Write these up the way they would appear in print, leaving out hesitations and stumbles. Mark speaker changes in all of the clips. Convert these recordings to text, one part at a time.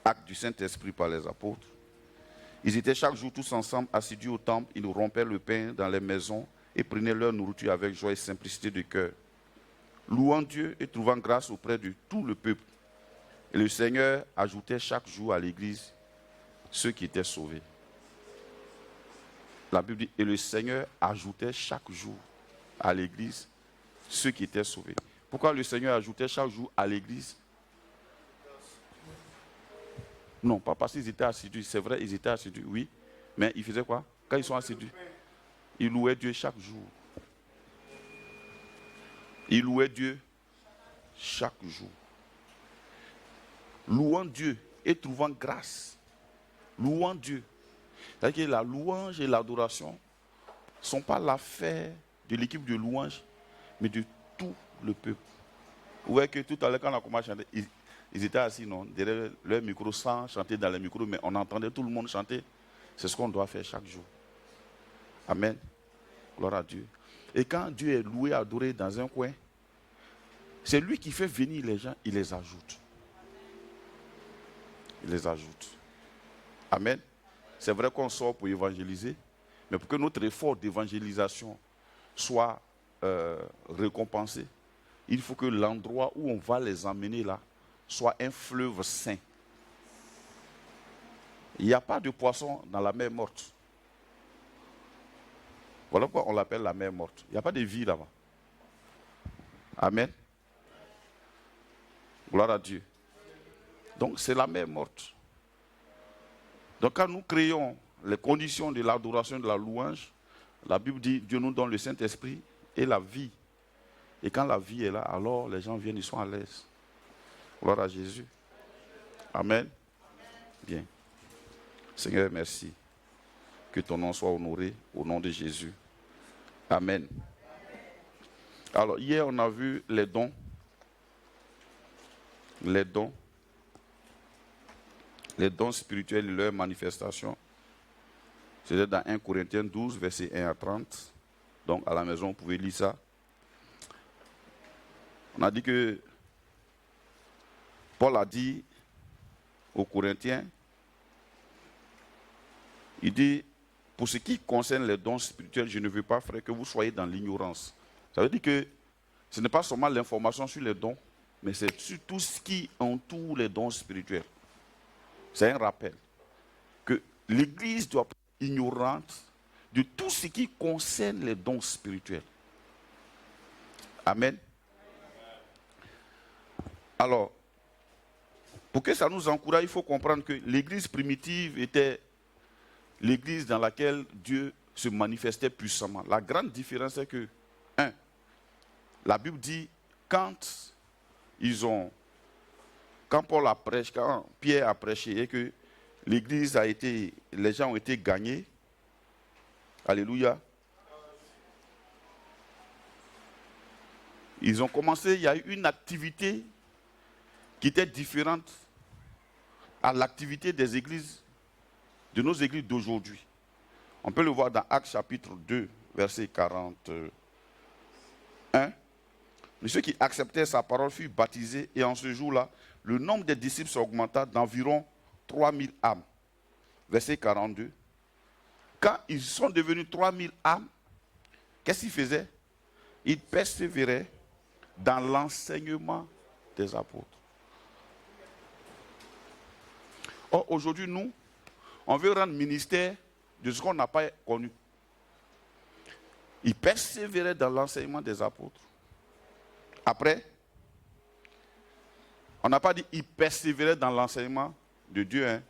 Speaker 1: Acte du Saint-Esprit par les apôtres. Ils étaient chaque jour tous ensemble assidus au temple. Ils rompaient le pain dans les maisons et prenaient leur nourriture avec joie et simplicité de cœur, louant Dieu et trouvant grâce auprès de tout le peuple. Et le Seigneur ajoutait chaque jour à l'église ceux qui étaient sauvés. La Bible dit, et le Seigneur ajoutait chaque jour à l'église ceux qui étaient sauvés. Pourquoi le Seigneur ajoutait chaque jour à l'église? Non, pas parce qu'ils étaient assidus. C'est vrai, ils étaient assidus, oui. Mais ils faisaient quoi? Quand ils sont assidus, ils louaient Dieu chaque jour. Ils louaient Dieu chaque jour. Louant Dieu et trouvant grâce. Louant Dieu. C'est-à-dire que la louange et l'adoration ne sont pas l'affaire de l'équipe de louange, mais de tout le peuple. Vous voyez que tout à l'heure, quand on a commencé à chanter, ils étaient assis, non, derrière leur micro, sans chanter dans les micros, mais on entendait tout le monde chanter. C'est ce qu'on doit faire chaque jour. Amen. Gloire à Dieu. Et quand Dieu est loué, adoré dans un coin, c'est lui qui fait venir les gens, il les ajoute. Il les ajoute. Amen. C'est vrai qu'on sort pour évangéliser, mais pour que notre effort d'évangélisation soit récompensé, il faut que l'endroit où on va les emmener là soit un fleuve saint. Il n'y a pas de poisson dans la mer morte. Voilà pourquoi on l'appelle la mer morte. Il n'y a pas de vie là-bas. Amen. Gloire à Dieu. Donc c'est la mer morte. Donc quand nous créons les conditions de l'adoration, de la louange, la Bible dit, Dieu nous donne le Saint-Esprit et la vie. Et quand la vie est là, alors les gens viennent, ils sont à l'aise. Gloire à Jésus. Amen. Bien. Seigneur, merci. Que ton nom soit honoré au nom de Jésus. Amen. Alors, hier, on a vu les dons. Les dons. Les dons spirituels et leurs manifestations. C'était dans 1 Corinthiens 12, versets 1 à 30. Donc, à la maison, vous pouvez lire ça. On a dit que Paul a dit aux Corinthiens, il dit, pour ce qui concerne les dons spirituels, je ne veux pas, frère, que vous soyez dans l'ignorance. Ça veut dire que ce n'est pas seulement l'information sur les dons, mais c'est sur tout ce qui entoure les dons spirituels. C'est un rappel que l'Église doit être ignorante de tout ce qui concerne les dons spirituels. Amen. Alors, pour que ça nous encourage, il faut comprendre que l'Église primitive était l'Église dans laquelle Dieu se manifestait puissamment. La grande différence est que, la Bible dit, quand Paul a prêché, quand Pierre a prêché et que l'Église a été, les gens ont été gagnés, alléluia, ils ont commencé, il y a eu une activité qui était différente à l'activité des églises, de nos églises d'aujourd'hui. On peut le voir dans Actes chapitre 2, verset 41. Mais ceux qui acceptaient sa parole furent baptisés et en ce jour-là, le nombre des disciples s'augmenta d'environ 3000 âmes. Verset 42. Quand ils sont devenus 3000 âmes, qu'est-ce qu'ils faisaient? Ils persévéraient dans l'enseignement des apôtres. Or, aujourd'hui, nous, on veut rendre ministère de ce qu'on n'a pas connu. Ils persévéraient dans l'enseignement des apôtres. Après, on n'a pas dit ils persévéraient dans l'enseignement de Dieu.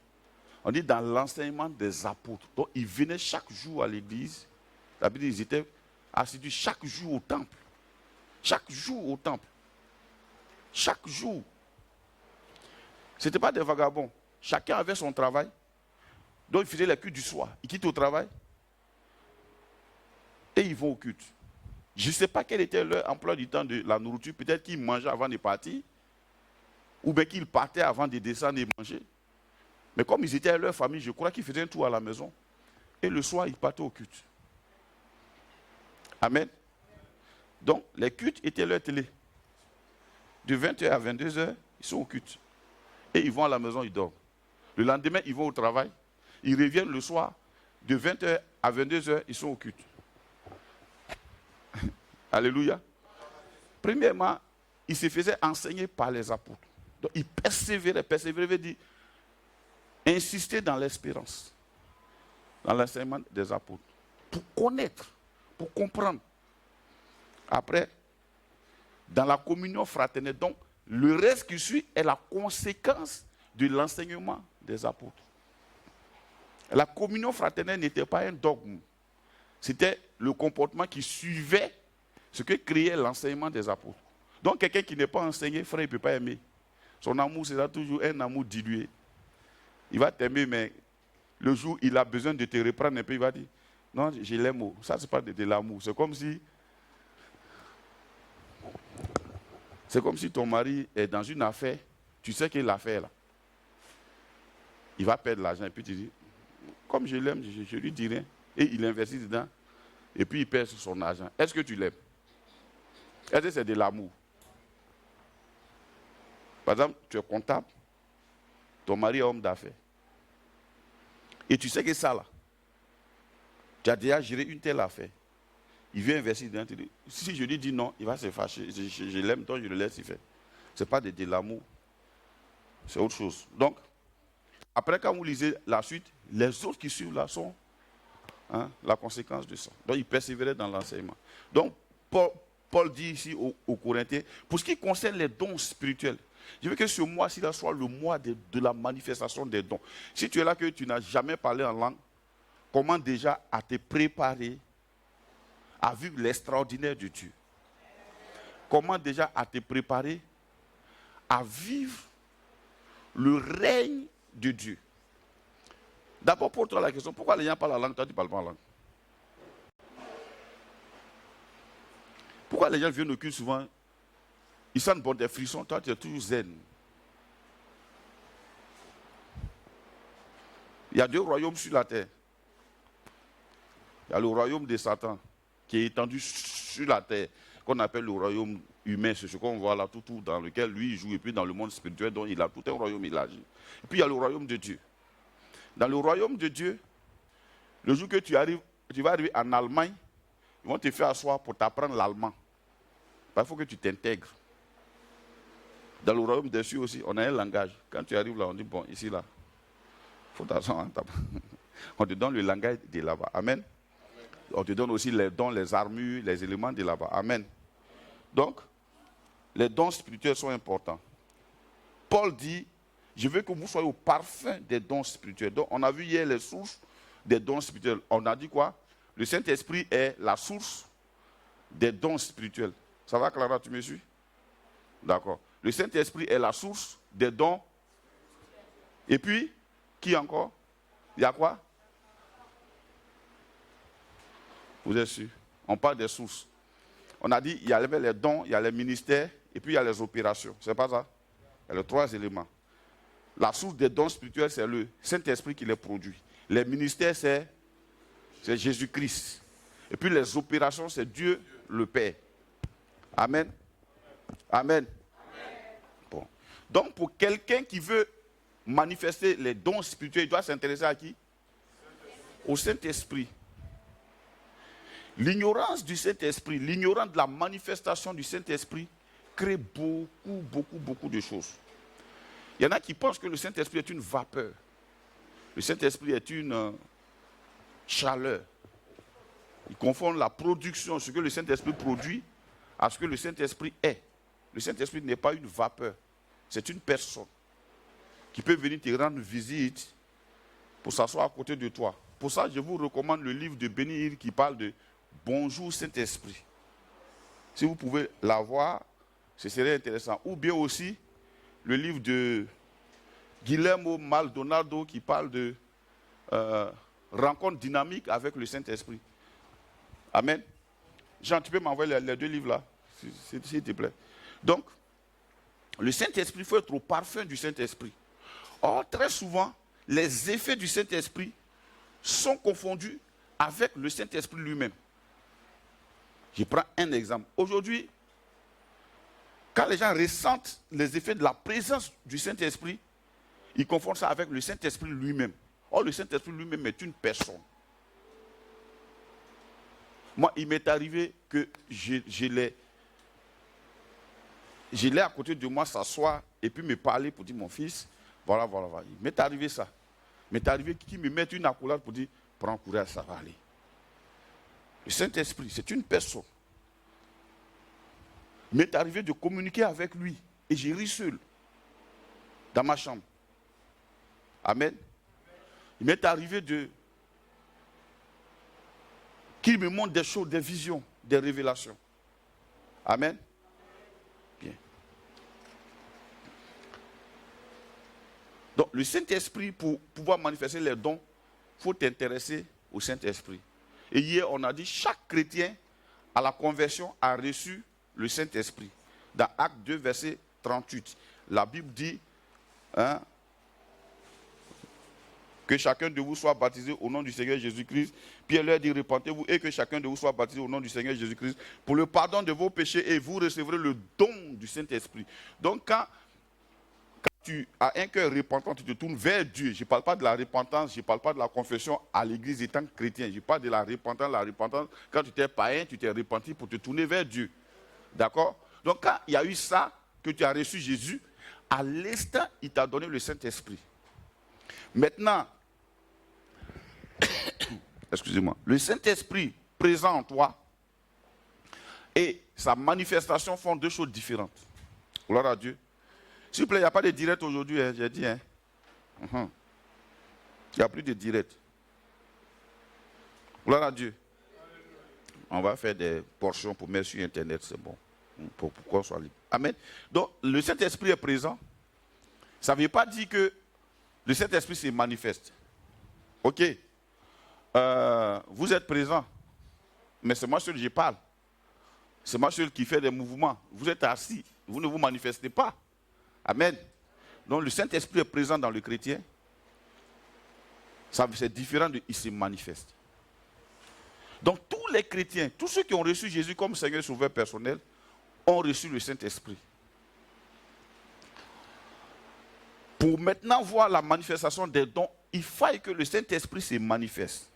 Speaker 1: On dit dans l'enseignement des apôtres. Donc, ils venaient chaque jour à l'église. La Bible dit qu'ils étaient assidus chaque jour au temple. Chaque jour au temple. Chaque jour. Ce n'était pas des vagabonds. Chacun avait son travail. Donc, ils faisaient les cultes du soir. Ils quittent au travail. Et ils vont au culte. Je ne sais pas quel était leur emploi du temps de la nourriture. Peut-être qu'ils mangeaient avant de partir. Ou bien qu'ils partaient avant de descendre et manger. Mais comme ils étaient à leur famille, je crois qu'ils faisaient un tour à la maison. Et le soir, ils partaient au culte. Amen. Donc, les cultes étaient leur télé. De 20h à 22h, ils sont au culte. Et ils vont à la maison, ils dorment. Le lendemain, ils vont au travail. Ils reviennent le soir. De 20h à 22h, ils sont au culte. Alléluia. Premièrement, ils se faisaient enseigner par les apôtres. Donc, ils persévéraient. Persévérer veut dire insister dans l'espérance, dans l'enseignement des apôtres, pour connaître, pour comprendre. Après, dans la communion fraternelle, donc, le reste qui suit est la conséquence de l'enseignement des apôtres. La communion fraternelle n'était pas un dogme. C'était le comportement qui suivait ce que créait l'enseignement des apôtres. Donc, quelqu'un qui n'est pas enseigné, frère, il ne peut pas aimer. Son amour sera toujours un amour dilué. Il va t'aimer, mais le jour où il a besoin de te reprendre un peu, il va dire, non, je l'aime. Ça, ce n'est pas de l'amour. C'est comme si ton mari est dans une affaire, tu sais que l'affaire là, il va perdre l'argent, et puis tu dis, comme je l'aime, je lui dis rien. Et il investit dedans, et puis il perd son argent. Est-ce que tu l'aimes? Est-ce que c'est de l'amour? Par exemple, tu es comptable, ton mari est homme d'affaires. Et tu sais que ça là, tu as déjà géré une telle affaire. Il vient investir dedans, tu dis, si je lui dis non, il va se fâcher. Je l'aime, donc je le laisse y faire. Ce n'est pas de l'amour, c'est autre chose. Donc, après quand vous lisez la suite, les autres qui suivent là sont la conséquence de ça. Donc, ils persévéraient dans l'enseignement. Donc, Paul dit ici aux Corinthiens, pour ce qui concerne les dons spirituels, je veux que ce mois-ci soit le mois de la manifestation des dons. Si tu es là que tu n'as jamais parlé en langue, comment déjà à te préparer à vivre l'extraordinaire de Dieu? Comment déjà à te préparer à vivre le règne de Dieu? D'abord, pour toi la question, pourquoi les gens parlent en langue, toi tu ne parles pas en langue? Pourquoi les gens viennent au culte souvent, ils sentent bon des frissons, toi tu es toujours zen? Il y a deux royaumes sur la terre. Il y a le royaume de Satan, qui est étendu sur la terre, qu'on appelle le royaume humain, c'est ce qu'on voit là, tout dans lequel lui il joue, et puis dans le monde spirituel, donc il a tout un royaume, il agit. Et puis il y a le royaume de Dieu. Dans le royaume de Dieu, le jour que tu vas arriver en Allemagne, ils vont te faire asseoir pour t'apprendre l'allemand. Il faut que tu t'intègres. Dans le royaume des cieux aussi, on a un langage. Quand tu arrives là, on dit, bon, ici, là, il faut t'asseoir. On te donne le langage de là-bas. Amen. On te donne aussi les dons, les armures, les éléments de là-bas. Amen. Donc, les dons spirituels sont importants. Paul dit, je veux que vous soyez au parfum des dons spirituels. Donc, on a vu hier les sources des dons spirituels. On a dit quoi? Le Saint-Esprit est la source des dons spirituels. Ça va, Clara, tu me suis? D'accord. Le Saint-Esprit est la source des dons. Et puis, qui encore? Il y a quoi? Vous êtes sûr? On parle des sources. On a dit, il y avait les dons, il y a les ministères, et puis il y a les opérations. C'est pas ça? Il y a les trois éléments. La source des dons spirituels, c'est le Saint-Esprit qui les produit. Les ministères, c'est Jésus-Christ. Et puis les opérations, c'est Dieu le Père. Amen. Amen. Bon. Donc pour quelqu'un qui veut manifester les dons spirituels, il doit s'intéresser à qui? Au Saint-Esprit. L'ignorance du Saint-Esprit, l'ignorance de la manifestation du Saint-Esprit crée beaucoup de choses. Il y en a qui pensent que le Saint-Esprit est une vapeur. Le Saint-Esprit est une chaleur. Ils confondent la production, ce que le Saint-Esprit produit, à ce que le Saint-Esprit est. Le Saint-Esprit n'est pas une vapeur. C'est une personne qui peut venir te rendre visite pour s'asseoir à côté de toi. Pour ça, je vous recommande le livre de Benny Hill qui parle de Bonjour Saint-Esprit. Si vous pouvez l'avoir, ce serait intéressant. Ou bien aussi le livre de Guillermo Maldonado qui parle de rencontre dynamique avec le Saint-Esprit. Amen. Jean, tu peux m'envoyer les deux livres là, s'il te plaît. Donc, le Saint-Esprit, il faut être au parfum du Saint-Esprit. Or, très souvent, les effets du Saint-Esprit sont confondus avec le Saint-Esprit lui-même. Je prends un exemple. Aujourd'hui, quand les gens ressentent les effets de la présence du Saint-Esprit, Ils confondent ça avec le Saint-Esprit lui-même. Or, le Saint-Esprit lui-même est une personne. Moi, il m'est arrivé que je l'ai à côté de moi s'asseoir et puis me parler pour dire, mon fils, voilà. Il m'est arrivé ça. Il m'est arrivé qu'il me mette une accolade pour dire, prends courage, ça va aller. Le Saint-Esprit, c'est une personne. Il m'est arrivé de communiquer avec lui et j'ai ri seul dans ma chambre. Amen. Il m'est arrivé qu'il me montre des choses, des visions, des révélations. Amen. Bien. Donc, le Saint-Esprit, pour pouvoir manifester les dons, il faut t'intéresser au Saint-Esprit. Et hier, on a dit, chaque chrétien à la conversion a reçu le Saint-Esprit. Dans Acte 2, verset 38, la Bible dit, que chacun de vous soit baptisé au nom du Seigneur Jésus-Christ. Pierre leur dit, repentez-vous et que chacun de vous soit baptisé au nom du Seigneur Jésus-Christ pour le pardon de vos péchés et vous recevrez le don du Saint-Esprit. Donc quand tu as un cœur repentant, tu te tournes vers Dieu. Je ne parle pas de la repentance, je ne parle pas de la confession à l'église étant chrétien. Je parle de la repentance. Quand tu étais païen, tu t'es repenti pour te tourner vers Dieu. D'accord? Donc quand il y a eu ça, que tu as reçu Jésus, à l'instant, il t'a donné le Saint-Esprit. Maintenant, excusez-moi, le Saint-Esprit présent en toi et sa manifestation font deux choses différentes. Gloire à Dieu. S'il vous plaît, il n'y a pas de direct aujourd'hui, hein, j'ai dit. Il n'y a plus de direct. Gloire à Dieu. On va faire des portions pour mettre sur Internet, c'est bon. Pour qu'on soit libre. Amen. Donc, le Saint-Esprit est présent. Ça ne veut pas dire que le Saint-Esprit se manifeste. Ok. Vous êtes présent. Mais c'est moi seul qui parle. C'est moi seul qui fait des mouvements. Vous êtes assis. Vous ne vous manifestez pas. Amen. Donc le Saint-Esprit est présent dans le chrétien. C'est différent de il se manifeste. Donc tous les chrétiens, tous ceux qui ont reçu Jésus comme Seigneur et Sauveur personnel, ont reçu le Saint-Esprit. Pour maintenant voir la manifestation des dons, il faille que le Saint-Esprit se manifeste.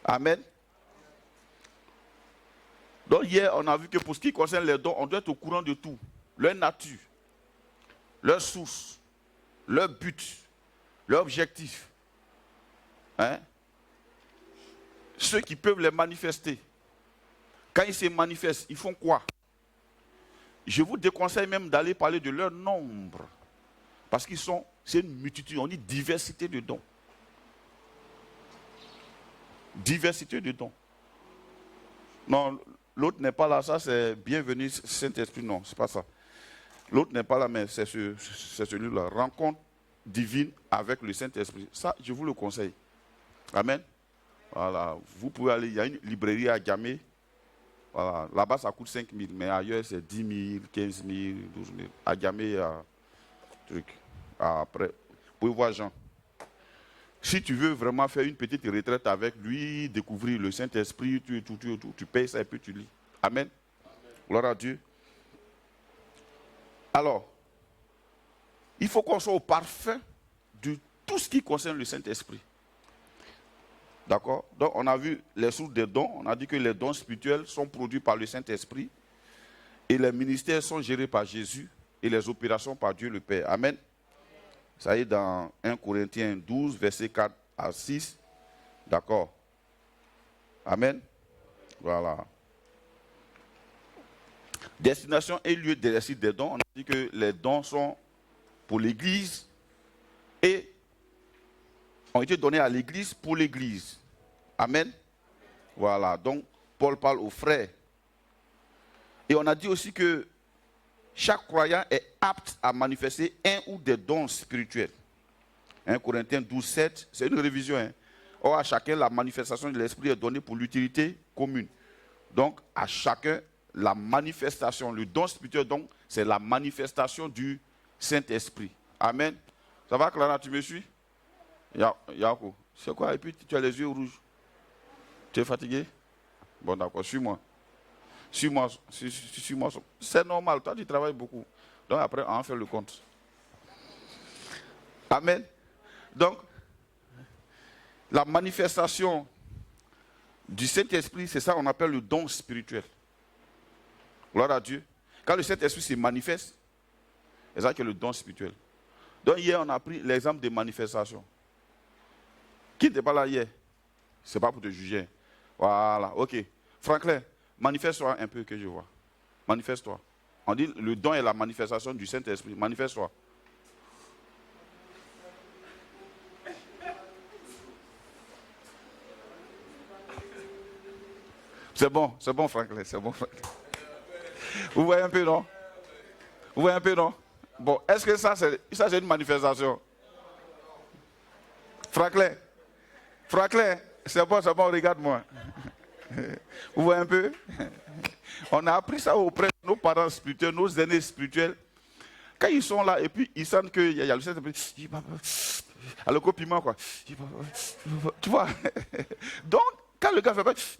Speaker 1: Amen. Donc hier, on a vu que pour ce qui concerne les dons, on doit être au courant de tout. Leur nature, leur source, leur but, leur objectif. Ceux qui peuvent les manifester. Quand ils se manifestent, ils font quoi? Je vous déconseille même d'aller parler de leur nombre. Parce c'est une multitude, on dit diversité de dons. Diversité de dons. Non, l'autre n'est pas là, ça c'est bienvenue Saint-Esprit, non, c'est pas ça. L'autre n'est pas là, mais c'est celui-là. Rencontre divine avec le Saint-Esprit. Ça, je vous le conseille. Amen. Voilà, vous pouvez aller, il y a une librairie à Gamay. Voilà, là-bas ça coûte 5 000, mais ailleurs c'est 10 000, 15 000, 12 000. À Gamay, il y a truc. Après, vous pouvez voir Jean. Si tu veux vraiment faire une petite retraite avec lui, découvrir le Saint-Esprit, tu payes ça et puis tu lis. Amen. Gloire à Dieu. Alors, il faut qu'on soit au parfait de tout ce qui concerne le Saint-Esprit. D'accord? Donc, on a vu les sources des dons. On a dit que les dons spirituels sont produits par le Saint-Esprit et les ministères sont gérés par Jésus et les opérations par Dieu le Père. Amen. Ça est dans 1 Corinthiens 12, versets 4 à 6. D'accord? Amen. Voilà. Destination et lieu d'exercice des dons. On a dit que les dons sont pour l'Église et ont été donnés à l'Église pour l'Église. Amen. Voilà. Donc, Paul parle aux frères. Et on a dit aussi que chaque croyant est apte à manifester un ou des dons spirituels. 1 Corinthiens 12, 7, c'est une révision. Hein. Or, à chacun, la manifestation de l'Esprit est donnée pour l'utilité commune. Donc, à chacun, la manifestation, le don spirituel, donc, c'est la manifestation du Saint-Esprit. Amen. Ça va, Clara, tu me suis? Yako, c'est quoi? Et puis, tu as les yeux rouges. Tu es fatigué? Bon, d'accord, suis-moi. Suis-moi. C'est normal, toi, tu travailles beaucoup. Donc, après, on va faire le compte. Amen. Donc, la manifestation du Saint-Esprit, c'est ça qu'on appelle le don spirituel. Gloire à Dieu. Quand le Saint-Esprit se manifeste, c'est ça que le don spirituel. Donc hier, on a pris l'exemple des manifestations. Qui n'était pas là hier? Ce n'est pas pour te juger. Voilà, ok. Franklin, manifeste-toi un peu que je vois. Manifeste-toi. On dit le don est la manifestation du Saint-Esprit. Manifeste-toi. C'est bon Franklin, c'est bon Franklin. Vous voyez un peu, non? Vous voyez un peu, non? Bon, est-ce que ça c'est une manifestation? Franklin, c'est bon, regarde-moi. Vous voyez un peu? On a appris ça auprès de nos parents spirituels, nos aînés spirituels. Quand ils sont là et puis ils sentent qu'il y a le Saint-Esprit, alors le piment quoi. Tu vois? Donc, quand le gars fait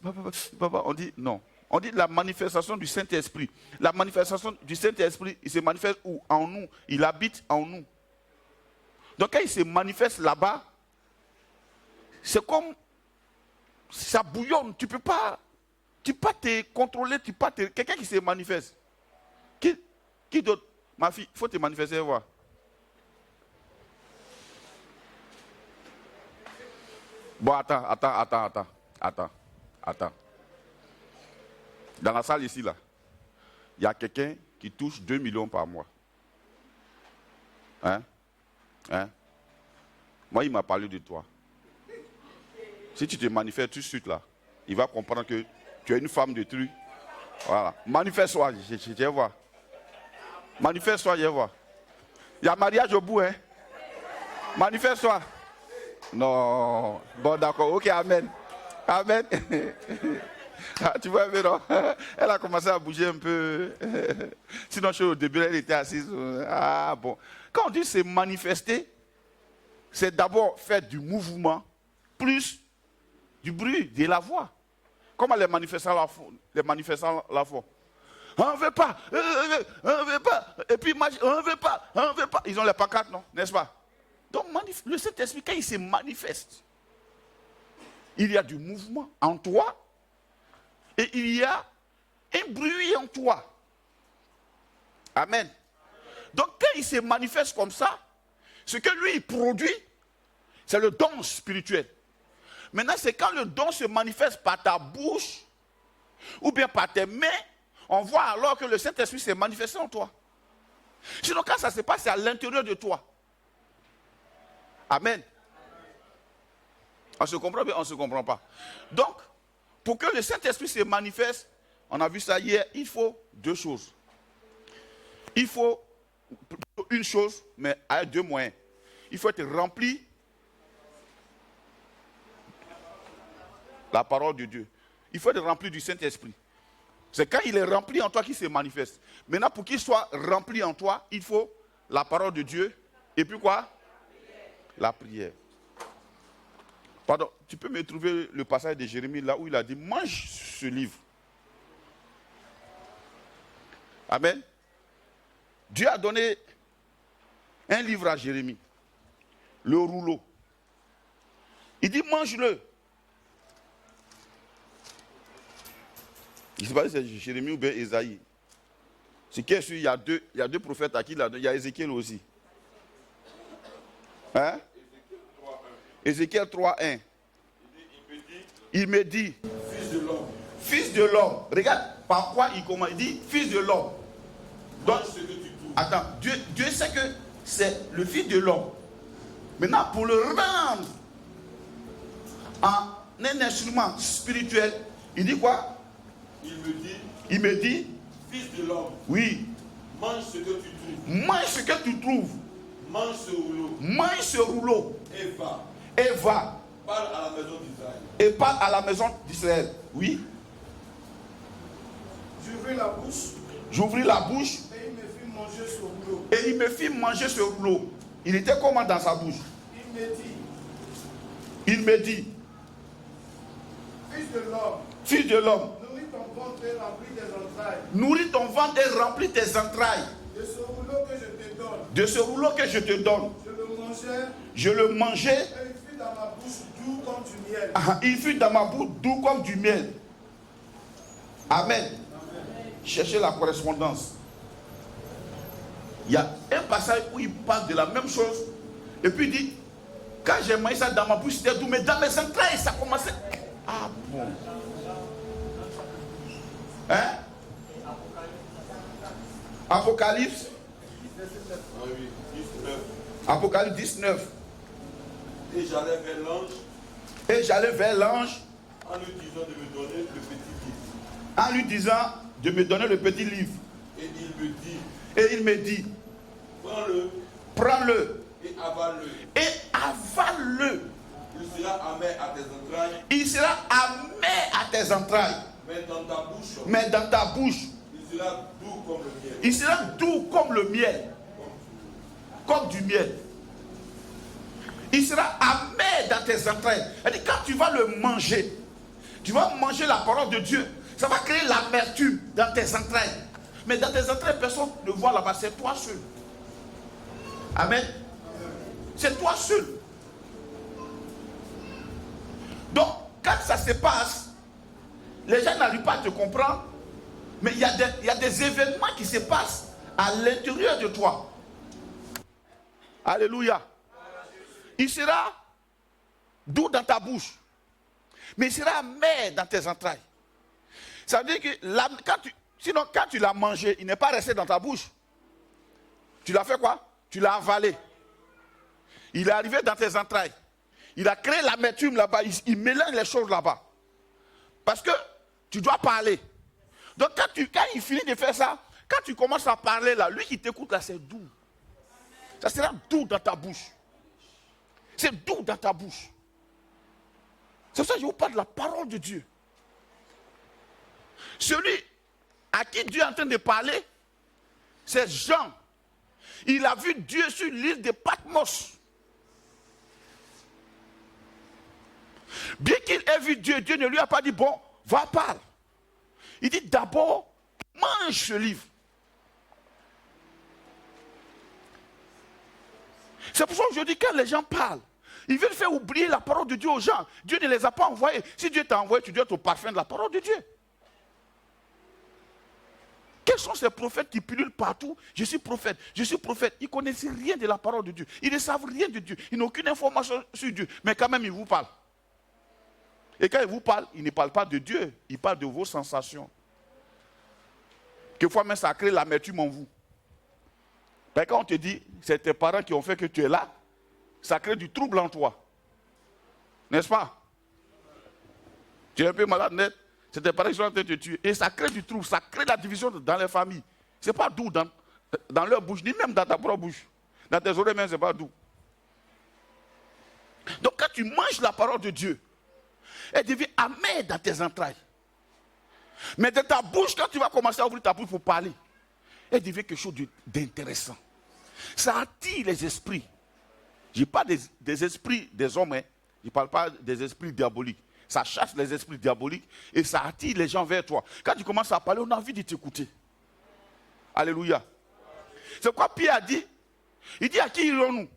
Speaker 1: on dit non. On dit la manifestation du Saint-Esprit. La manifestation du Saint-Esprit, il se manifeste où? En nous. Il habite en nous. Donc quand il se manifeste là-bas, c'est comme ça bouillonne. Tu ne peux pas te contrôler, quelqu'un qui se manifeste. Qui d'autre? Ma fille, il faut te manifester et voir. Bon, attends. Dans la salle ici, là, il y a quelqu'un qui touche 2 millions par mois. Hein? Moi, il m'a parlé de toi. Si tu te manifestes tout de suite, là, il va comprendre que tu es une femme de truc. Voilà. Manifeste-toi, je vais voir. Manifeste-toi, je vais voir. Il y a mariage au bout, hein? Manifeste-toi. Non. Bon, d'accord. Ok, amen. Amen. Ah, tu vois, mais non. Elle a commencé à bouger un peu. Sinon, au début, elle était assise. Ah, bon. Quand on dit se manifester, c'est d'abord faire du mouvement, plus du bruit, de la voix. Comment les manifestants la font? On ne veut pas, on ne veut pas. Et puis, on ne veut pas. Ils ont les pancartes, non? N'est-ce pas? Donc, le Saint-Esprit, quand il se manifeste, il y a du mouvement en toi et il y a un bruit en toi. Amen. Donc, quand il se manifeste comme ça, ce que lui, il produit, c'est le don spirituel. Maintenant, c'est quand le don se manifeste par ta bouche ou bien par tes mains, on voit alors que le Saint-Esprit s'est manifesté en toi. Sinon, quand ça se passe, c'est à l'intérieur de toi. Amen. On se comprend bien, on ne se comprend pas. Donc, pour que le Saint-Esprit se manifeste, on a vu ça hier, il faut 2 choses. Il faut une chose, mais avec 2 moyens. Il faut être rempli la parole de Dieu. Il faut être rempli du Saint-Esprit. C'est quand il est rempli en toi qu'il se manifeste. Maintenant, pour qu'il soit rempli en toi, il faut la parole de Dieu. Et puis quoi? La prière. Pardon, tu peux me trouver le passage de Jérémie là où il a dit, mange ce livre. Amen. Dieu a donné un livre à Jérémie. Le rouleau. Il dit, mange-le. Je ne sais pas si c'est Jérémie ou bien Esaïe. C'est qu'il y a deux prophètes à qui il a donné. Il y a Ézéchiel aussi. Hein? Ézéchiel 3:1. Il me dit, fils de l'homme. Regarde par quoi il commence. Il dit, fils de l'homme. Donc, attends, Dieu sait que c'est le fils de l'homme. Maintenant, pour le rendre en un instrument spirituel, il dit quoi? Il me dit,
Speaker 2: fils de l'homme,
Speaker 1: oui,
Speaker 2: mange ce que tu trouves.
Speaker 1: Mange ce que tu trouves.
Speaker 2: Mange ce rouleau.
Speaker 1: Mange ce rouleau.
Speaker 2: Et va.
Speaker 1: Et va.
Speaker 2: Parle à la maison d'Israël.
Speaker 1: Et parle à la maison d'Israël. Oui.
Speaker 3: J'ouvris la bouche.
Speaker 1: J'ouvris la bouche.
Speaker 3: Et il me fit manger ce rouleau.
Speaker 1: Et il me fit manger ce rouleau. Il était comment dans sa bouche? Il me dit.
Speaker 3: Fils de l'homme.
Speaker 1: Fils de l'homme.
Speaker 3: Nourris ton ventre et remplis tes entrailles.
Speaker 1: Nourris ton ventre et remplis tes entrailles.
Speaker 3: De ce rouleau que je te donne.
Speaker 1: De ce rouleau que je te donne.
Speaker 3: Je le mangeais,
Speaker 1: Je le mangeais.
Speaker 3: et il fut dans ma bouche doux comme du miel.
Speaker 1: Il fut dans ma bouche doux comme du miel. Amen. Cherchez la correspondance. Il y a un passage où il parle de la même chose. Et puis il dit, quand j'ai mangé ça dans ma bouche, c'était doux, mais dans mes entrailles, ça commençait. Ah bon. Hein? Apocalypse.
Speaker 2: Ah oui, 19.
Speaker 1: Apocalypse 19.
Speaker 2: Et j'allais vers l'ange
Speaker 1: Et j'allais vers l'ange
Speaker 2: en lui disant de me donner le petit livre.
Speaker 1: en lui disant de me donner le petit livre.
Speaker 2: Et il me dit,
Speaker 1: Et il me dit,
Speaker 2: prends-le
Speaker 1: prends-le
Speaker 2: et avale-le.
Speaker 1: et avale-le.
Speaker 2: Il sera amer à tes entrailles,
Speaker 1: Il sera amer à tes entrailles,
Speaker 2: mais dans ta bouche,
Speaker 1: mais dans ta bouche,
Speaker 2: il sera doux comme le miel.
Speaker 1: il sera doux comme le miel, comme du miel. Il sera amer dans tes entrailles. C'est-à-dire, quand tu vas le manger, tu vas manger la parole de Dieu. Ça va créer l'amertume dans tes entrailles. Mais dans tes entrailles, personne ne voit là-bas. C'est toi seul. Amen. C'est toi seul. Donc, quand ça se passe, les gens n'arrivent pas à te comprendre. Mais il y a des événements qui se passent à l'intérieur de toi. Alléluia. Il sera doux dans ta bouche, mais il sera amer dans tes entrailles. Ça veut dire que sinon quand tu l'as mangé, il n'est pas resté dans ta bouche. Tu l'as fait quoi? Tu l'as avalé. Il est arrivé dans tes entrailles. Il a créé l'amertume là-bas. Il mélange les choses là-bas. Parce que tu dois parler. Donc quand il finit de faire ça, quand tu commences à parler là, lui qui t'écoute là, c'est doux. Ça sera doux dans ta bouche. C'est doux dans ta bouche. C'est pour ça que je vous parle de la parole de Dieu. Celui à qui Dieu est en train de parler, c'est Jean. Il a vu Dieu sur l'île de Patmos. Bien qu'il ait vu Dieu, Dieu ne lui a pas dit, bon, va parle. Il dit d'abord, mange ce livre. C'est pour ça que je dis, quand les gens parlent, ils veulent faire oublier la parole de Dieu aux gens. Dieu ne les a pas envoyés. Si Dieu t'a envoyé, tu dois être au parfum de la parole de Dieu. Quels sont ces prophètes qui pullulent partout? Je suis prophète, je suis prophète. Ils ne connaissent rien de la parole de Dieu. Ils ne savent rien de Dieu. Ils n'ont aucune information sur Dieu. Mais quand même, ils vous parlent. Et quand ils vous parlent, ils ne parlent pas de Dieu. Ils parlent de vos sensations. Quelquefois même, ça crée l'amertume en vous. Ben, quand on te dit, c'est tes parents qui ont fait que tu es là, ça crée du trouble en toi. N'est-ce pas? Tu es un peu malade net, c'est tes parents qui sont en train de te tuer. Et ça crée du trouble, ça crée la division dans les familles. Ce n'est pas doux dans leur bouche, ni même dans ta propre bouche. Dans tes oreilles même, ce n'est pas doux. Donc quand tu manges la parole de Dieu, elle devient amère dans tes entrailles. Mais dans ta bouche, quand tu vas commencer à ouvrir ta bouche pour parler, elle devient quelque chose d'intéressant. Ça attire les esprits. Je parle des esprits des hommes, hein. Je ne parle pas des esprits diaboliques. Ça chasse les esprits diaboliques et ça attire les gens vers toi. Quand tu commences à parler, on a envie de t'écouter. Alléluia. C'est quoi Pierre a dit? Il dit, à qui irons-nous?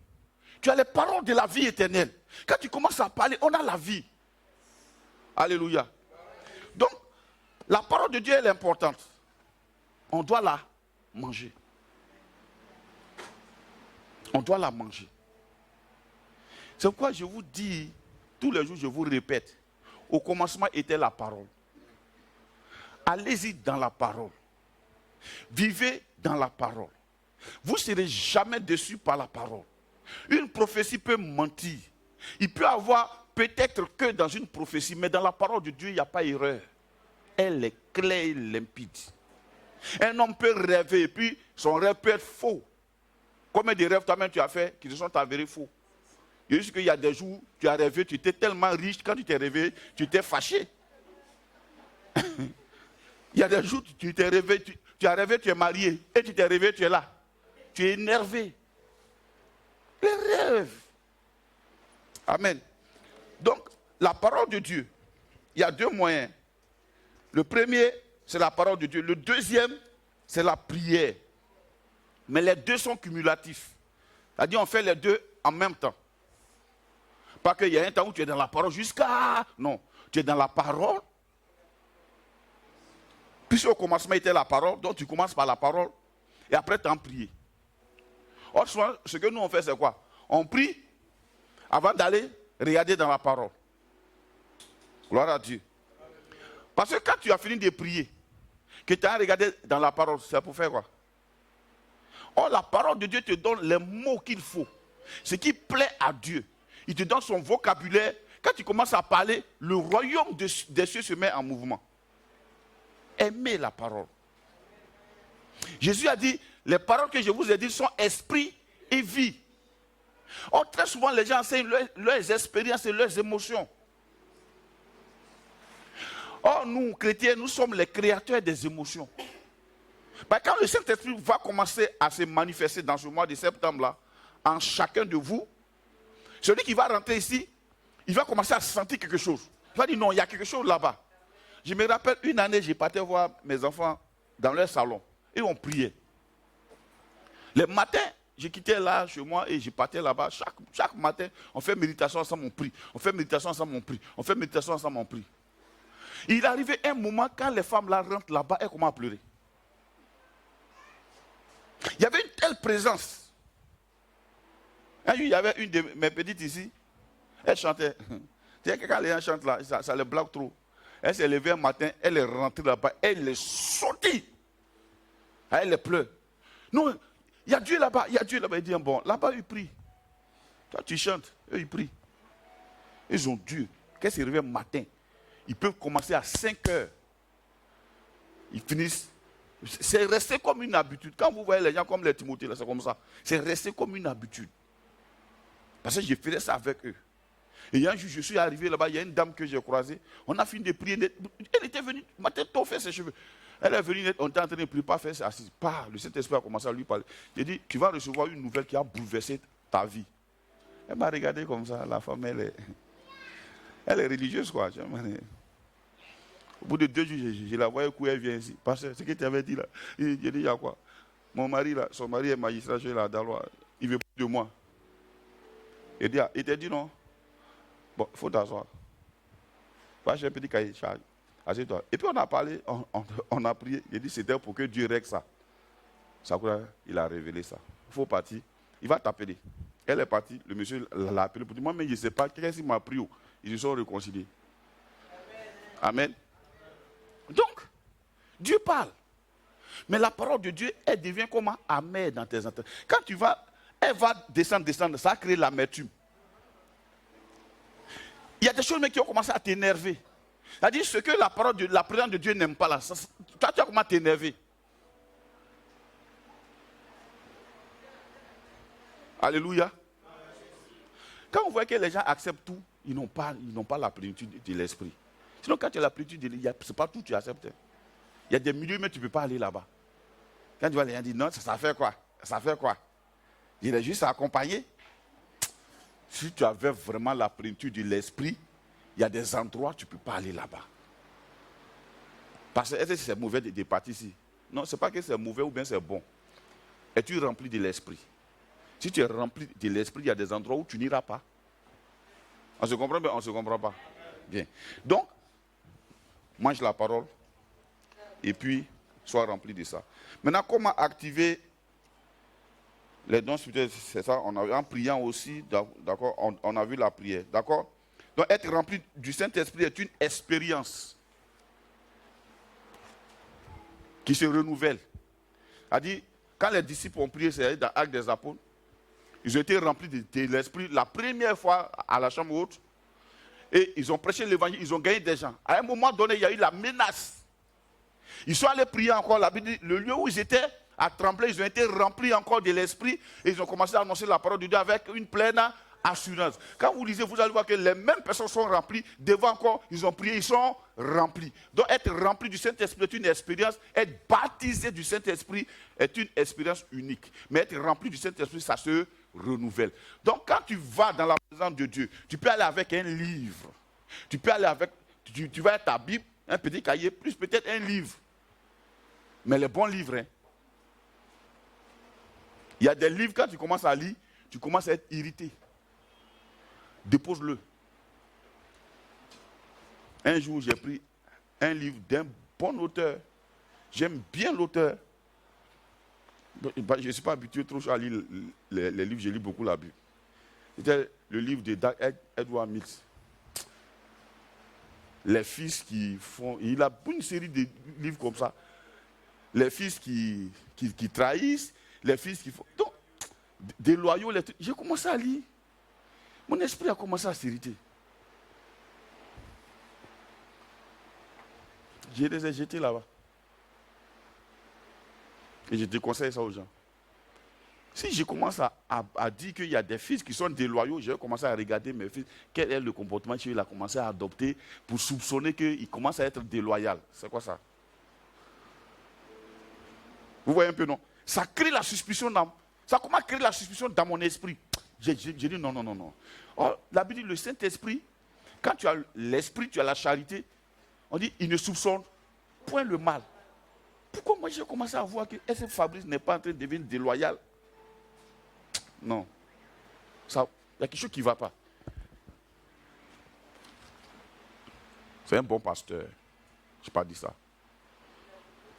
Speaker 1: Tu as les paroles de la vie éternelle. Quand tu commences à parler, on a la vie. Alléluia. Donc, la parole de Dieu, elle est importante. On doit la manger. On doit la manger. C'est pourquoi je vous dis, tous les jours, je vous répète, au commencement était la parole. Allez-y dans la parole. Vivez dans la parole. Vous ne serez jamais déçus par la parole. Une prophétie peut mentir. Il peut y avoir peut-être que dans une prophétie, mais dans la parole de Dieu, il n'y a pas d'erreur. Elle est claire et limpide. Un homme peut rêver et puis son rêve peut être faux. Combien de rêves toi-même tu as fait qui se sont avérés faux? Il y a juste qu'il y a des jours, tu as rêvé, tu étais tellement riche, quand tu t'es réveillé, tu t'es fâché. Il y a des jours, tu t'es réveillé, tu as rêvé, tu es marié, et tu t'es réveillé, tu es là. Tu es énervé. Les rêves. Amen. Donc, la parole de Dieu, il y a deux moyens. Le premier, c'est la parole de Dieu. Le deuxième, c'est la prière. Mais les deux sont cumulatifs. C'est-à-dire, on fait les deux en même temps. Pas qu'il y a un temps où tu es dans la parole jusqu'à... Non, tu es dans la parole. Puisque au commencement était la parole, donc tu commences par la parole et après tu en prier. Or, souvent, ce que nous on fait, c'est quoi? On prie avant d'aller regarder dans la parole. Gloire à Dieu. Parce que quand tu as fini de prier, que tu as regardé dans la parole, c'est pour faire quoi? Or, la parole de Dieu te donne les mots qu'il faut. Ce qui plaît à Dieu. Il te donne son vocabulaire. Quand tu commences à parler, le royaume des cieux se met en mouvement. Aimez la parole. Jésus a dit, les paroles que je vous ai dites sont esprit et vie. Or, très souvent, les gens enseignent leurs expériences et leurs émotions. Or, nous, chrétiens, nous sommes les créateurs des émotions. Ben, quand le Saint-Esprit va commencer à se manifester dans ce mois de septembre-là, en chacun de vous, celui qui va rentrer ici, il va commencer à sentir quelque chose. Il va dire non, il y a quelque chose là-bas. Je me rappelle une année, j'ai parti voir mes enfants dans leur salon et on priait. Le matin, je quittais là chez moi et je partais là-bas. Chaque matin, on fait méditation ensemble, on prie. On fait méditation ensemble, on prie. On fait méditation ensemble, on prie. Il arrivait un moment quand les femmes là rentrent là-bas, elles commencent à pleurer. Il y avait une telle présence. Un jour, il y avait une de mes petites ici, elle chantait. Tu sais que quand les gens chantent là, ça les bloque trop. Elle s'est levée un matin, elle est rentrée là-bas, elle est sortie. Elle pleure. Non, il y a Dieu là-bas, il y a Dieu là-bas. Il dit, bon, là-bas, ils prient. Toi, tu chantes, eux, ils prient. Ils ont Dieu. Qu'est-ce qui revient matin? Ils peuvent commencer à 5 heures. Ils finissent. C'est resté comme une habitude. Quand vous voyez les gens comme les Timothée, là, c'est comme ça. C'est resté comme une habitude. Parce que je faisais ça avec eux. Et un jour, je suis arrivé là-bas, il y a une dame que j'ai croisée. On a fini de prier. Elle était venue, ma tête tôt fait ses cheveux. Elle est venue, on était en train de prier, pas faire, c'est assise. Pas, le Saint-Esprit a commencé à lui parler. J'ai dit, tu vas recevoir une nouvelle qui a bouleversé ta vie. Elle m'a regardé comme ça, la femme, elle est religieuse, quoi. Au bout de 2 jours, je la voyais où elle vient ici. Parce que ce que tu avais dit là, j'ai dit, il y a quoi? Mon mari, là, son mari est magistrat chez la Dalois. Il veut plus de moi. Il t'a dit non. Bon, il faut t'asseoir. Va chercher un petit cahier, charge. Assieds-toi. Et puis on a parlé, on a prié. Il a dit c'était pour que Dieu règle ça. Il a révélé ça. Il faut partir. Il va t'appeler. Elle est partie. Le monsieur l'a appelé pour dire, moi, mais je ne sais pas. Qu'est-ce qu'il m'a pris? Ils se sont réconciliés. Amen. Donc, Dieu parle. Mais la parole de Dieu, elle devient comment? Amère dans tes entrailles. Quand tu vas, elle va descendre. Ça crée l'amertume. Il y a des choses qui ont commencé à t'énerver. C'est-à-dire ce que la présence de Dieu n'aime pas là. Toi, tu as commencé à t'énerver. Alléluia. Quand on voit que les gens acceptent tout, ils n'ont pas la plénitude de l'esprit. Sinon, quand tu as la plénitude de l'esprit, ce n'est pas tout que tu acceptes. Il y a des milieux, mais tu ne peux pas aller là-bas. Quand tu vois les gens dire non, ça fait quoi? Ça fait quoi? Il est juste à accompagner. Si tu avais vraiment la plénitude de l'esprit, il y a des endroits où tu ne peux pas aller là-bas. Parce que est-ce que c'est mauvais de partir ici? Non, ce n'est pas que c'est mauvais ou bien c'est bon. Es-tu rempli de l'esprit? Si tu es rempli de l'esprit, il y a des endroits où tu n'iras pas. On se comprend bien? On ne se comprend pas. Bien. Donc, mange la parole et puis sois rempli de ça. Maintenant, comment activer les dons spirituels? C'est ça, en priant aussi, d'accord, on a vu la prière, d'accord? Donc, être rempli du Saint-Esprit est une expérience qui se renouvelle. C'est-à-dire, quand les disciples ont prié, c'est dans l'Acte des Apôtres, ils ont été remplis de l'Esprit la première fois à la chambre haute et ils ont prêché l'évangile, ils ont gagné des gens. À un moment donné, il y a eu la menace. Ils sont allés prier encore, le lieu où ils étaient à trembler, ils ont été remplis encore de l'Esprit et ils ont commencé à annoncer la parole de Dieu avec une pleine assurance. Quand vous lisez, vous allez voir que les mêmes personnes sont remplies, devant encore, ils ont prié, ils sont remplis. Donc être rempli du Saint-Esprit est une expérience, être baptisé du Saint-Esprit est une expérience unique. Mais être rempli du Saint-Esprit, ça se renouvelle. Donc quand tu vas dans la présence de Dieu, tu peux aller avec un livre. Tu peux aller avec, tu vas avec ta Bible, un petit cahier, plus peut-être un livre. Mais les bons livres, hein. Il y a des livres, quand tu commences à lire, tu commences à être irrité. Dépose-le. Un jour, j'ai pris un livre d'un bon auteur. J'aime bien l'auteur. Je ne suis pas habitué trop à lire les livres, je lis beaucoup la Bible. C'était le livre de Edward Mills. Les fils qui font... Il a une série de livres comme ça. Les fils qui trahissent, les fils qui font... Donc, des loyaux, j'ai commencé à lire. Mon esprit a commencé à s'irriter. Je les ai jetés là-bas. Et je déconseille ça aux gens. Si je commence à dire qu'il y a des fils qui sont déloyaux, je vais commencer à regarder mes fils. Quel est le comportement qu'il a commencé à adopter pour soupçonner qu'il commence à être déloyal. C'est quoi ça? Vous voyez un peu, non? Ça crée la suspicion ça commence à créer la suspicion dans mon esprit. J'ai dit non. Oh, la Bible dit le Saint-Esprit, quand tu as l'esprit, tu as la charité, on dit il ne soupçonne point le mal. Pourquoi moi j'ai commencé à voir que est-ce que Fabrice n'est pas en train de devenir déloyal? Non. Il y a quelque chose qui ne va pas. C'est un bon pasteur. Je n'ai pas dit ça.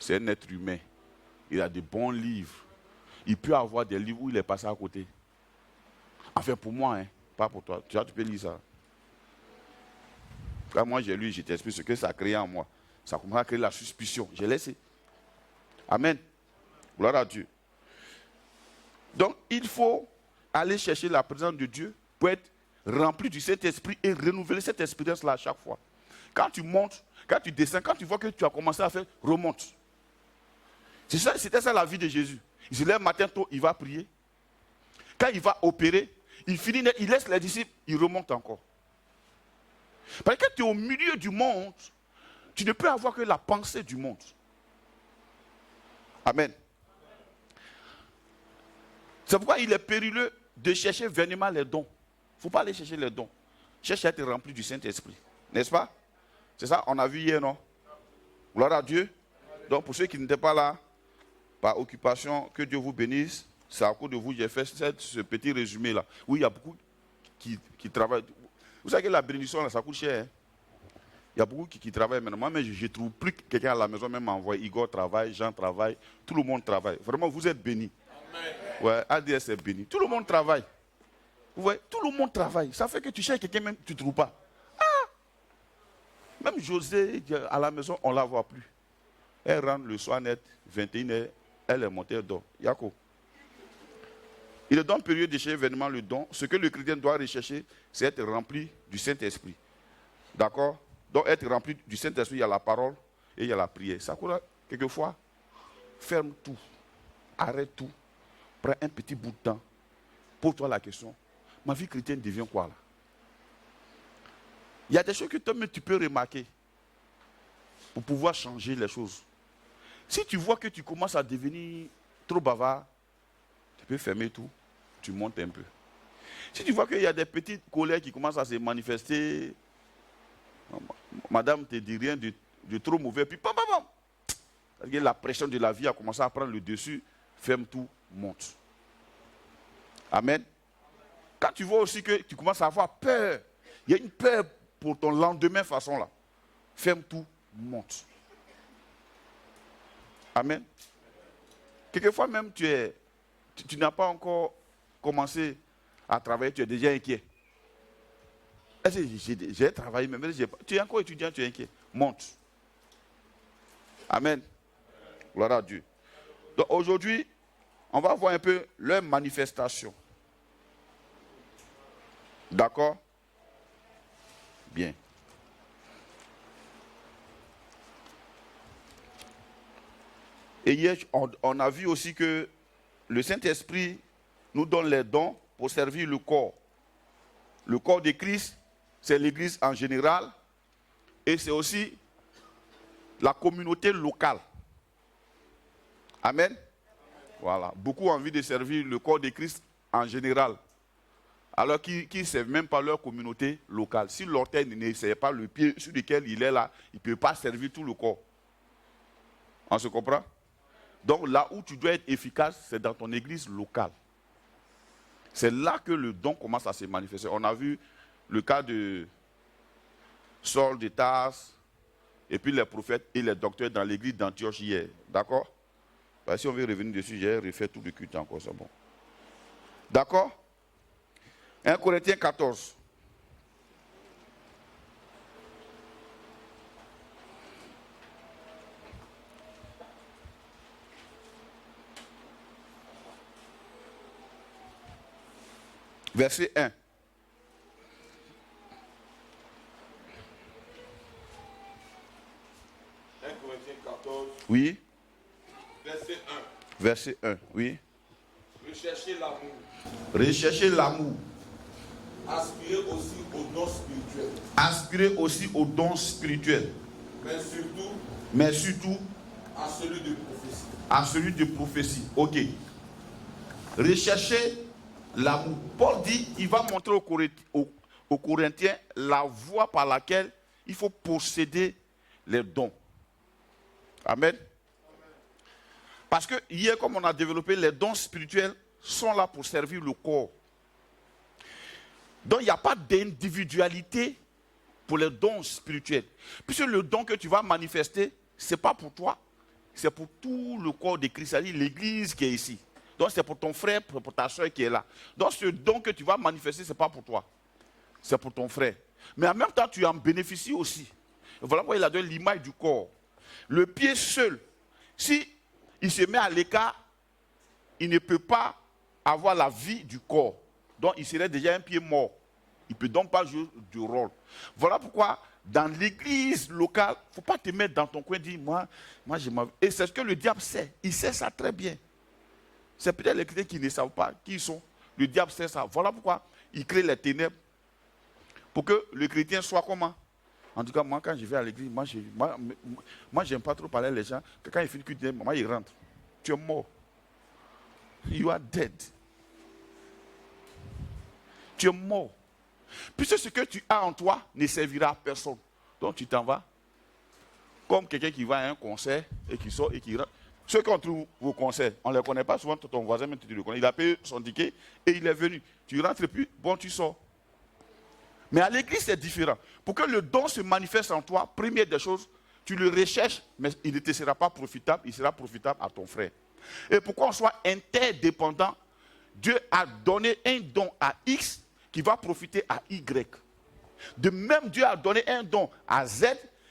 Speaker 1: C'est un être humain. Il a de bons livres. Il peut avoir des livres où il est passé à côté. Enfin, pour moi, pas pour toi. Tu peux lire ça. Quand moi j'ai lu, je t'explique ce que ça a créé en moi. Ça a commencé à créer la suspicion. J'ai laissé. Amen. Gloire à Dieu. Donc, il faut aller chercher la présence de Dieu pour être rempli du Saint-Esprit et renouveler cette expérience-là à chaque fois. Quand tu montes, quand tu descends, quand tu vois que tu as commencé à faire, remonte. C'était ça la vie de Jésus. Il se lève matin tôt, il va prier. Quand il va opérer, il finit, il laisse les disciples, il remonte encore. Parce que quand tu es au milieu du monde, tu ne peux avoir que la pensée du monde. Amen. C'est pourquoi il est périlleux de chercher vainement les dons. Il ne faut pas aller chercher les dons. Cherche à être rempli du Saint-Esprit. N'est-ce pas? C'est ça, on a vu hier, non? Gloire à Dieu. Donc pour ceux qui n'étaient pas là, par occupation, que Dieu vous bénisse. C'est à cause de vous que j'ai fait ce petit résumé-là. Oui, il y a beaucoup qui travaillent. Vous savez que la bénédiction, là, ça coûte cher. Hein? Il y a beaucoup qui travaillent maintenant. Moi, mais je ne trouve plus que quelqu'un à la maison même m'envoie. Igor travaille, Jean travaille, tout le monde travaille. Vraiment, vous êtes bénis. Ouais, ADS est béni. Tout le monde travaille. Vous voyez, tout le monde travaille. Ça fait que tu cherches quelqu'un même, tu ne trouves pas. Ah! Même José, à la maison, on ne la voit plus. Elle rentre le soir net, 21h, elle est montée, elle dort. Yako. Il est donc période de chercher événement le don. Ce que le chrétien doit rechercher, c'est être rempli du Saint-Esprit. D'accord? Donc être rempli du Saint-Esprit, il y a la parole et il y a la prière. Ça coûte quelquefois, ferme tout, arrête tout, prends un petit bout de temps, pose-toi la question, ma vie chrétienne devient quoi là? Il y a des choses que toi-même tu peux remarquer pour pouvoir changer les choses. Si tu vois que tu commences à devenir trop bavard, tu peux fermer tout, tu montes un peu. Si tu vois qu'il y a des petites colères qui commencent à se manifester, madame ne te dit rien de trop mauvais, puis bam, bam, bam. La pression de la vie a commencé à prendre le dessus, ferme tout, monte. Amen. Quand tu vois aussi que tu commences à avoir peur, il y a une peur pour ton lendemain façon là, ferme tout, monte. Amen. Quelquefois même tu n'as pas encore commencé à travailler, tu es déjà inquiet. J'ai travaillé, mais tu es encore étudiant, tu es inquiet. Monte. Amen. Gloire à Dieu. Donc aujourd'hui, on va voir un peu leur manifestation. D'accord? Bien. Et hier, on a vu aussi que le Saint-Esprit nous donne les dons pour servir le corps. Le corps de Christ, c'est l'Église en général et c'est aussi la communauté locale. Amen. Voilà. Beaucoup ont envie de servir le corps de Christ en général, alors qu'ils ne servent même pas leur communauté locale. Si l'orteil ne serre pas le pied sur lequel il est là, il ne peut pas servir tout le corps. On se comprend? Donc là où tu dois être efficace, c'est dans ton église locale. C'est là que le don commence à se manifester. On a vu le cas de Saul de Tarse, et puis les prophètes et les docteurs dans l'église d'Antioche hier. D'accord? Si on veut revenir dessus, j'ai refait tout le culte encore, c'est bon. D'accord? 1 Corinthiens 14. Verset 1.
Speaker 2: Corinthiens 14,
Speaker 1: Oui.
Speaker 2: verset 1.
Speaker 1: Verset 1. Oui.
Speaker 2: Recherchez l'amour.
Speaker 1: Recherchez l'amour.
Speaker 2: Aspirez aussi aux dons spirituels.
Speaker 1: Aspirez aussi aux dons spirituels.
Speaker 2: Mais surtout,
Speaker 1: À
Speaker 2: celui de prophétie.
Speaker 1: À celui de prophétie. Ok. Recherchez l'amour. Paul dit, il va montrer aux Corinthiens la voie par laquelle il faut posséder les dons. Amen. Parce que hier, comme on a développé, les dons spirituels sont là pour servir le corps. Donc, il n'y a pas d'individualité pour les dons spirituels. Puisque le don que tu vas manifester, ce n'est pas pour toi, c'est pour tout le corps de Christ, c'est-à-dire l'église qui est ici. Donc, c'est pour ton frère, pour ta soeur qui est là. Donc, ce don que tu vas manifester, ce n'est pas pour toi, c'est pour ton frère. Mais en même temps, tu en bénéficies aussi. Voilà pourquoi il a donné l'image du corps. Le pied seul, si il se met à l'écart, il ne peut pas avoir la vie du corps. Donc, il serait déjà un pied mort. Il ne peut donc pas jouer du rôle. Voilà pourquoi, dans l'église locale, il ne faut pas te mettre dans ton coin et dire, moi je m'en... Et c'est ce que le diable sait. Il sait ça très bien. C'est peut-être les chrétiens qui ne savent pas qui ils sont. Le diable sait ça. Voilà pourquoi il crée les ténèbres. Pour que le chrétien soit comment? En tout cas, moi, quand je vais à l'église, moi j'aime pas trop parler les gens. Quand il finit le culte, moi, il rentre. Tu es mort. You are dead. Tu es mort. Puisque ce que tu as en toi ne servira à personne. Donc tu t'en vas. Comme quelqu'un qui va à un concert et qui sort et qui rentre. Ceux qui ont trouvé vos concerts, on ne les connaît pas souvent, ton voisin, même tu le connais. Il a payé son ticket et il est venu. Tu rentres et puis, bon, tu sors. Mais à l'église, c'est différent. Pour que le don se manifeste en toi, première des choses, tu le recherches, mais il ne te sera pas profitable, il sera profitable à ton frère. Et pour qu'on soit interdépendant, Dieu a donné un don à X qui va profiter à Y. De même, Dieu a donné un don à Z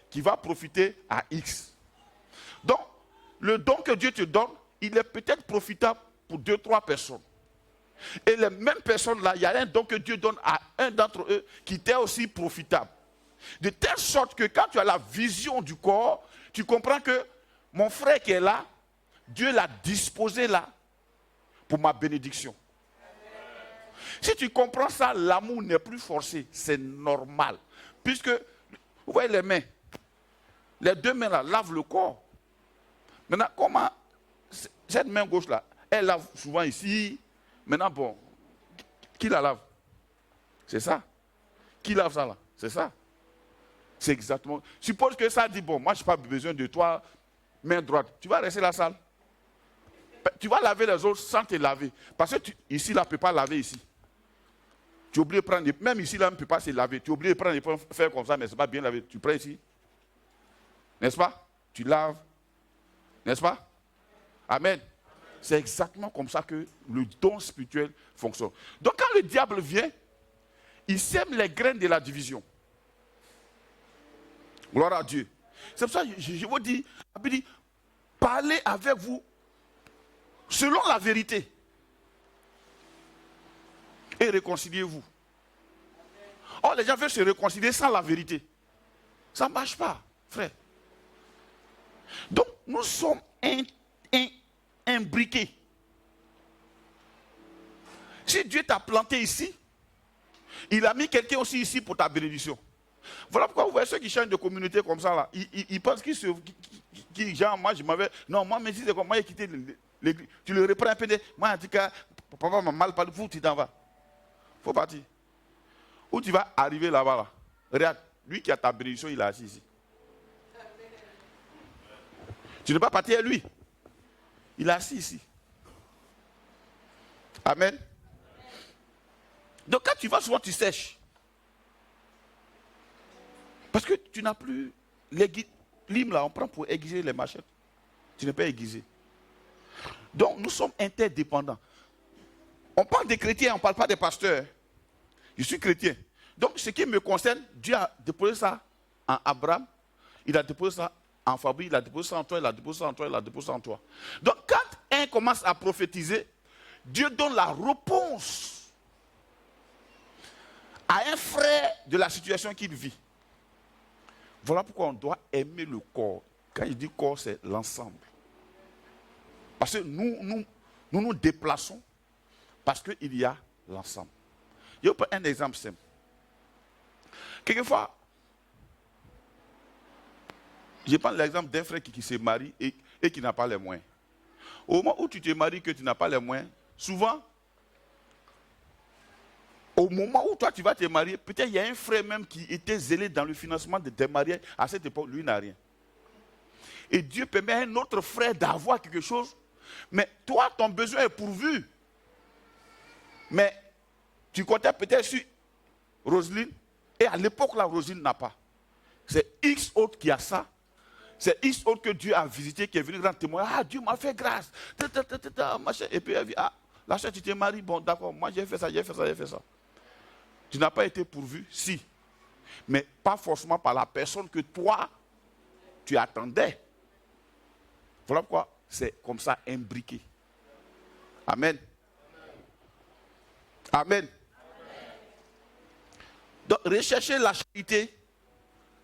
Speaker 1: qui va profiter à X. Donc, le don que Dieu te donne, il est peut-être profitable pour 2-3 personnes. Et les mêmes personnes-là, il y a un don que Dieu donne à un d'entre eux qui t'est aussi profitable. De telle sorte que quand tu as la vision du corps, tu comprends que mon frère qui est là, Dieu l'a disposé là pour ma bénédiction. Si tu comprends ça, l'amour n'est plus forcé, c'est normal. Puisque, vous voyez les mains, les deux mains là lavent le corps. Maintenant, comment cette main gauche là, elle lave souvent ici. Maintenant, bon, qui la lave? C'est ça. Qui lave ça là? C'est ça. C'est exactement. Suppose que ça dit, bon, moi je n'ai pas besoin de toi, main droite. Tu vas rester la salle. Tu vas laver les autres sans te laver. Parce que ici là, tu ne peux pas laver ici. Tu es obligé de prendre, même ici là, on ne peut pas se laver. Tu es obligé de prendre et faire comme ça, mais ce n'est pas bien lavé. Tu prends ici. N'est-ce pas? Tu laves. N'est-ce pas? Amen. C'est exactement comme ça que le don spirituel fonctionne. Donc quand le diable vient, il sème les graines de la division. Gloire à Dieu. C'est pour ça que je vous dis, parlez avec vous selon la vérité. Et réconciliez-vous. Or, les gens veulent se réconcilier sans la vérité. Ça ne marche pas, frère. Donc, nous sommes imbriqués. Si Dieu t'a planté ici, il a mis quelqu'un aussi ici pour ta bénédiction. Voilà pourquoi vous voyez ceux qui changent de communauté comme ça, là, ils pensent qu'ils genre, moi je m'avais... Non, moi, mais si c'est comme moi, j'ai quitté l'église. Tu le reprends un peu de... Moi, en tout cas, papa m'a mal parlé, vous, tu t'en vas. Il faut partir. Où tu vas arriver là-bas, là. Regarde, lui qui a ta bénédiction, il est assis ici. Tu ne peux pas partir à lui. Il est assis ici. Amen. Donc quand tu vas souvent, tu sèches. Parce que tu n'as plus les limes là, on prend pour aiguiser les machettes. Tu n'es pas aiguisé. Donc nous sommes interdépendants. On parle des chrétiens, on ne parle pas des pasteurs. Je suis chrétien. Donc ce qui me concerne, Dieu a déposé ça en Abraham, il a déposé ça en Fabrice, il a déposé ça en toi, il a déposé ça en toi, il a déposé ça en toi. Donc quand un commence à prophétiser, Dieu donne la réponse à un frère de la situation qu'il vit. Voilà pourquoi on doit aimer le corps. Quand je dis corps, c'est l'ensemble. Parce que nous déplaçons parce qu'il y a l'ensemble. Je vais vous prendre un exemple simple. Quelquefois, je prends l'exemple d'un frère qui se marie et qui n'a pas les moyens. Au moment où tu te maries que tu n'as pas les moyens, souvent, au moment où toi tu vas te marier, peut-être il y a un frère même qui était zélé dans le financement de tes mariages. À cette époque, lui n'a rien. Et Dieu permet à un autre frère d'avoir quelque chose. Mais toi, ton besoin est pourvu. Mais tu comptais peut-être sur Roselyne. Et à l'époque là, Roselyne n'a pas. C'est X autre qui a ça. C'est X autre que Dieu a visité, qui est venu rendre témoin. Ah, Dieu m'a fait grâce. Et puis elle dit, ah, la soeur, tu t'es marié. Bon, d'accord, moi j'ai fait ça, j'ai fait ça, j'ai fait ça. Tu n'as pas été pourvu, si. Mais pas forcément par la personne que toi, tu attendais. Voilà pourquoi c'est comme ça imbriqué. Amen. Amen. Donc, rechercher la charité,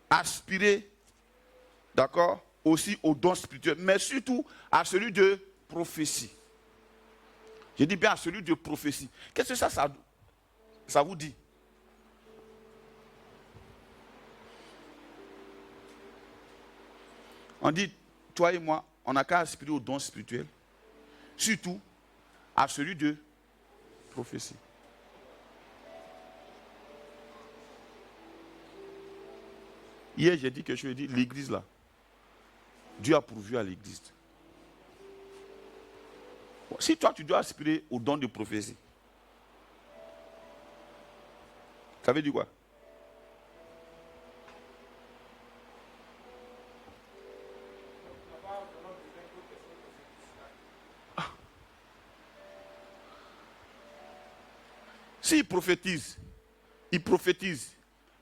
Speaker 1: aspirer, d'accord, aussi au don spirituel, mais surtout à celui de prophétie. Je dis bien à celui de prophétie. Qu'est-ce que ça vous dit? On dit, toi et moi, on n'a qu'à aspirer au don spirituel, surtout à celui de prophétie. Hier, j'ai dit que je dis l'église là. Dieu a pourvu à l'église. Si toi, tu dois aspirer au don de prophétie, ça veut dire quoi? S'il prophétise, il prophétise,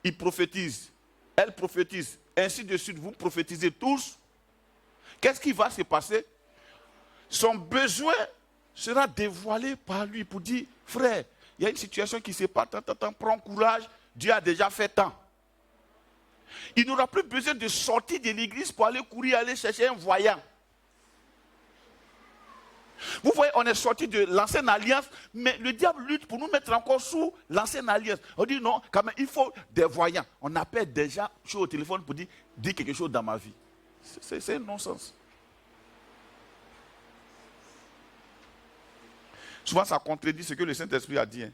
Speaker 1: il prophétise, elle prophétise, ainsi de suite, vous prophétisez tous, qu'est-ce qui va se passer? Son besoin sera dévoilé par lui pour dire, frère, il y a une situation qui se passe, prends courage, Dieu a déjà fait tant. Il n'aura plus besoin de sortir de l'église pour aller courir, aller chercher un voyant. Vous voyez, on est sorti de l'ancienne alliance, mais le diable lutte pour nous mettre encore sous l'ancienne alliance. On dit non, quand même, il faut des voyants. On appelle déjà au téléphone pour dire quelque chose dans ma vie. C'est un non-sens. Souvent, ça contredit ce que le Saint-Esprit a dit.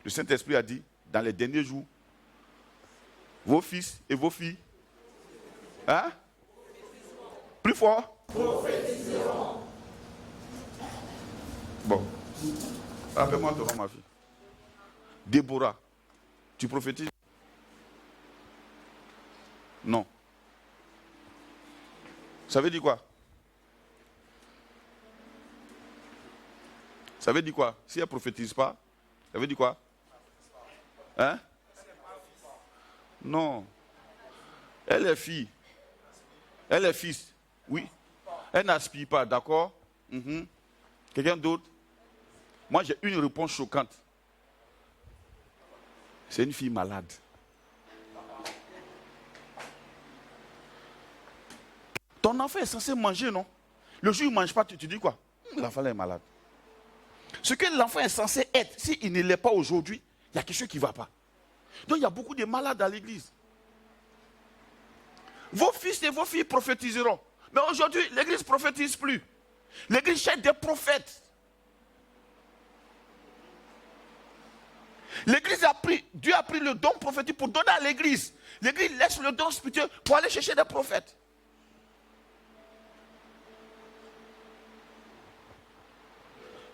Speaker 1: Le Saint-Esprit a dit, dans les derniers jours, vos fils et vos filles, hein? Plus fort. Prophétiseront. Bon, appelle-moi ton nom, ma fille. Déborah, tu prophétises? Non. Ça veut dire quoi? Ça veut dire quoi? Si elle ne prophétise pas, ça veut dire quoi? Hein? Non. Elle est fille. Elle est fils. Oui. Elle n'aspire pas, d'accord? Quelqu'un d'autre? Moi, j'ai une réponse choquante. C'est une fille malade. Ton enfant est censé manger, non? Le jour où il ne mange pas, tu dis quoi? L'enfant est malade. Ce que l'enfant est censé être, s'il ne l'est pas aujourd'hui, il y a quelque chose qui ne va pas. Donc, il y a beaucoup de malades à l'église. Vos fils et vos filles prophétiseront. Mais aujourd'hui, l'église ne prophétise plus. L'église cherche des prophètes. L'église a pris, Dieu a pris le don prophétique pour donner à l'église. L'église laisse le don spirituel pour aller chercher des prophètes.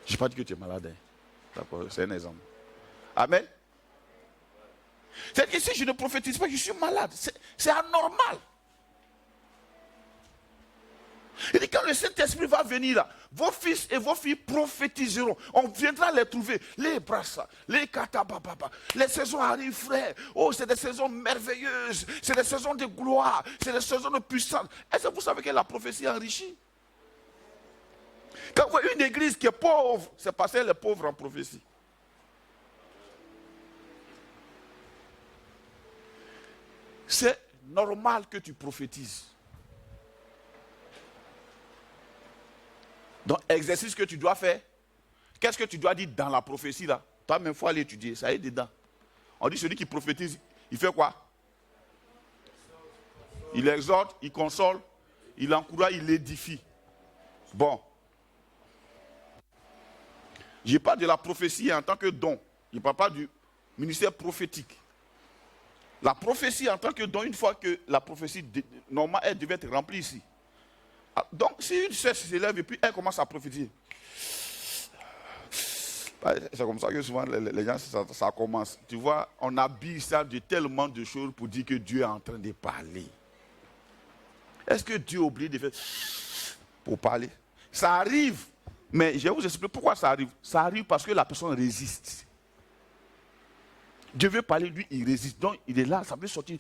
Speaker 1: Je n'ai pas dit que tu es malade. Hein. D'accord, c'est un exemple. Amen. C'est-à-dire que si je ne prophétise pas, je suis malade. C'est anormal. Il dit quand le Saint-Esprit va venir là, vos fils et vos filles prophétiseront. On viendra les trouver. Les brassa, les katabababa. Les saisons arrivent, frère. Oh, c'est des saisons merveilleuses. C'est des saisons de gloire. C'est des saisons de puissance. Est-ce que vous savez que la prophétie enrichit? Quand vous voyez une église qui est pauvre, c'est parce qu'elle est pauvre en prophétie. C'est normal que tu prophétises. Donc, exercice que tu dois faire, qu'est-ce que tu dois dire dans la prophétie là? Toi-même, il faut aller étudier, ça y est dedans. On dit celui qui prophétise, il fait quoi? Il exhorte, il console, il encourage, il édifie. Bon. Je parle de la prophétie en tant que don. Je ne parle pas du ministère prophétique. La prophétie en tant que don, une fois que la prophétie, normalement, elle devait être remplie ici. Donc, si une sœur s'élève et puis elle commence à prophétiser, c'est comme ça que souvent les gens, ça commence. Tu vois, on habille ça de tellement de choses pour dire que Dieu est en train de parler. Est-ce que Dieu oublie de faire pour parler? Ça arrive, mais je vais vous expliquer pourquoi ça arrive. Ça arrive parce que la personne résiste. Dieu veut parler, lui, il résiste. Donc, il est là, ça veut sortir.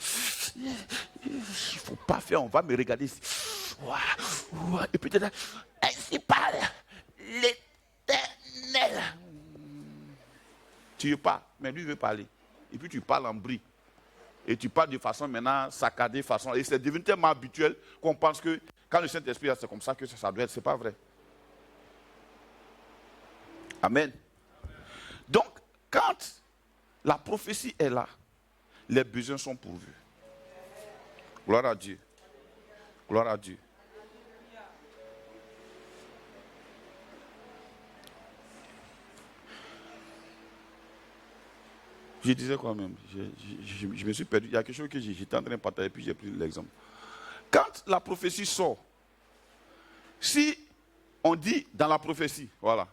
Speaker 1: Il ne faut pas faire, on va me regarder ici. Et puis, ainsi parle l'Éternel. Tu veux pas, mais lui veut parler. Et puis, tu parles en bris. Et tu parles de façon maintenant saccadée, façon. Et c'est devenu tellement habituel qu'on pense que quand le Saint-Esprit, c'est comme ça que ça doit être. Ce n'est pas vrai. Amen. Donc, quand la prophétie est là, les besoins sont pourvus. Gloire à Dieu. Gloire à Dieu. Je disais quoi même, je me suis perdu. Il y a quelque chose que j'étais en train de partager, puis j'ai pris l'exemple. Quand la prophétie sort, si on dit dans la prophétie, voilà,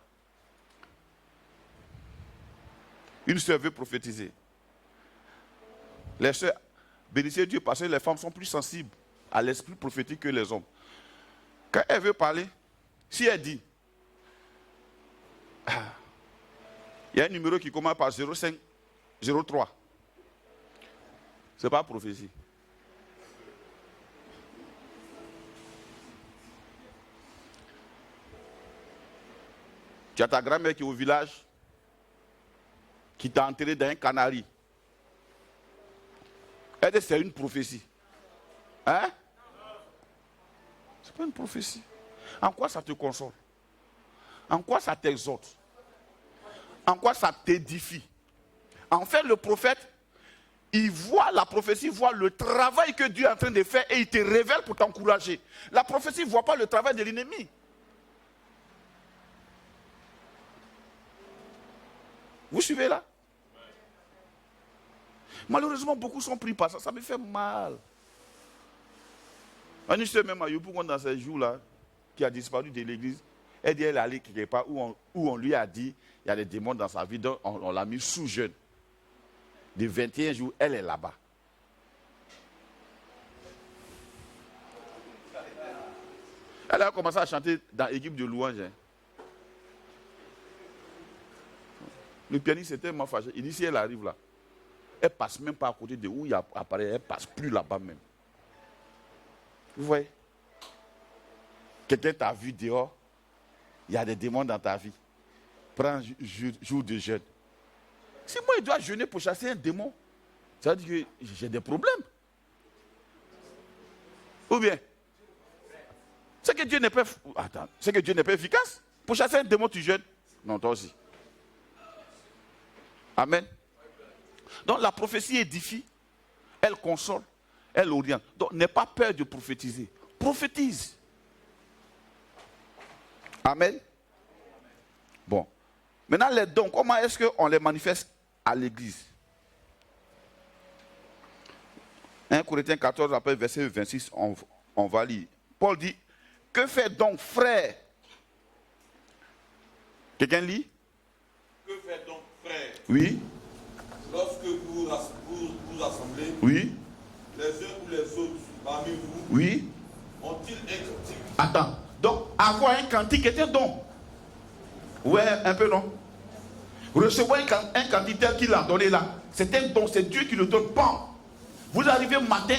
Speaker 1: une sœur veut prophétiser. Les sœurs, bénissez Dieu parce que les femmes sont plus sensibles à l'esprit prophétique que les hommes. Quand elle veut parler, si elle dit, il y a un numéro qui commence par 05, 03. Ce n'est pas prophétie. Tu as ta grand-mère qui est au village, qui t'a enterré dans un canari. Elle dit c'est une prophétie. Hein? Ce n'est pas une prophétie. En quoi ça te console? En quoi ça t'exhorte? En quoi ça t'édifie? En fait, le prophète, il voit la prophétie, voit le travail que Dieu est en train de faire et il te révèle pour t'encourager. La prophétie ne voit pas le travail de l'ennemi. Vous suivez là? Malheureusement, beaucoup sont pris par ça. Ça me fait mal. On sait même à Yopougon dans ces jours-là, qui a disparu de l'église, elle dit elle est allée quelque part où on lui a dit il y a des démons dans sa vie, donc on l'a mis sous jeûne. De 21 jours, elle est là-bas. Elle a commencé à chanter dans l'équipe de louange. Hein. Le pianiste était tellement fâché. Il dit si elle arrive là, elle ne passe même pas à côté de où il y a appareil, elle ne passe plus là-bas même. Vous voyez? Quelqu'un t'a vu dehors, il y a des démons dans ta vie. Prends jour de jeûne. Si moi, je dois jeûner pour chasser un démon, ça veut dire que j'ai des problèmes. Ou bien, c'est que Dieu n'est pas... Attends, c'est que Dieu n'est pas efficace. Pour chasser un démon, tu jeûnes. Non, toi aussi. Amen. Donc la prophétie édifie, elle console, elle oriente. Donc n'aie pas peur de prophétiser. Prophétise. Amen. Bon. Maintenant, les dons, comment est-ce qu'on les manifeste à l'église? 1 Corinthiens 14, après verset 26, on va lire. Paul dit, que fait donc frère? Quelqu'un lit?
Speaker 2: Que fait donc frère?
Speaker 1: Oui.
Speaker 2: lorsque vous vous assemblez,
Speaker 1: Oui.
Speaker 2: les uns ou les autres parmi vous,
Speaker 1: Oui.
Speaker 2: ont-ils un cantique?
Speaker 1: Attends. Donc, avoir un cantique est un don. Ouais, un peu non. Recevoir un cantique tel qu'il a donné là, c'est un don, c'est Dieu qui le donne. Bon. Vous arrivez matin,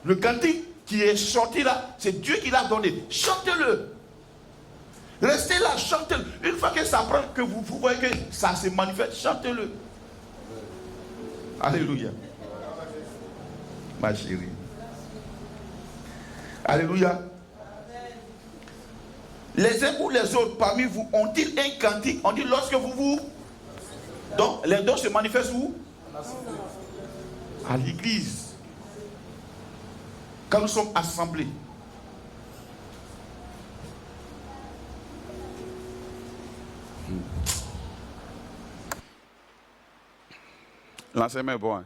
Speaker 1: le cantique qui est sorti là, c'est Dieu qui l'a donné. Chantez-le. Restez là, chantez-le. Une fois que ça prend, que vous voyez que ça se manifeste, chantez-le. Alléluia. Ma chérie. Alléluia. Les uns ou les autres parmi vous ont-ils un cantique? On dit lorsque vous. Donc les dons se manifestent où? À l'église. Quand nous sommes assemblés. L'enseignement est bon. Hein?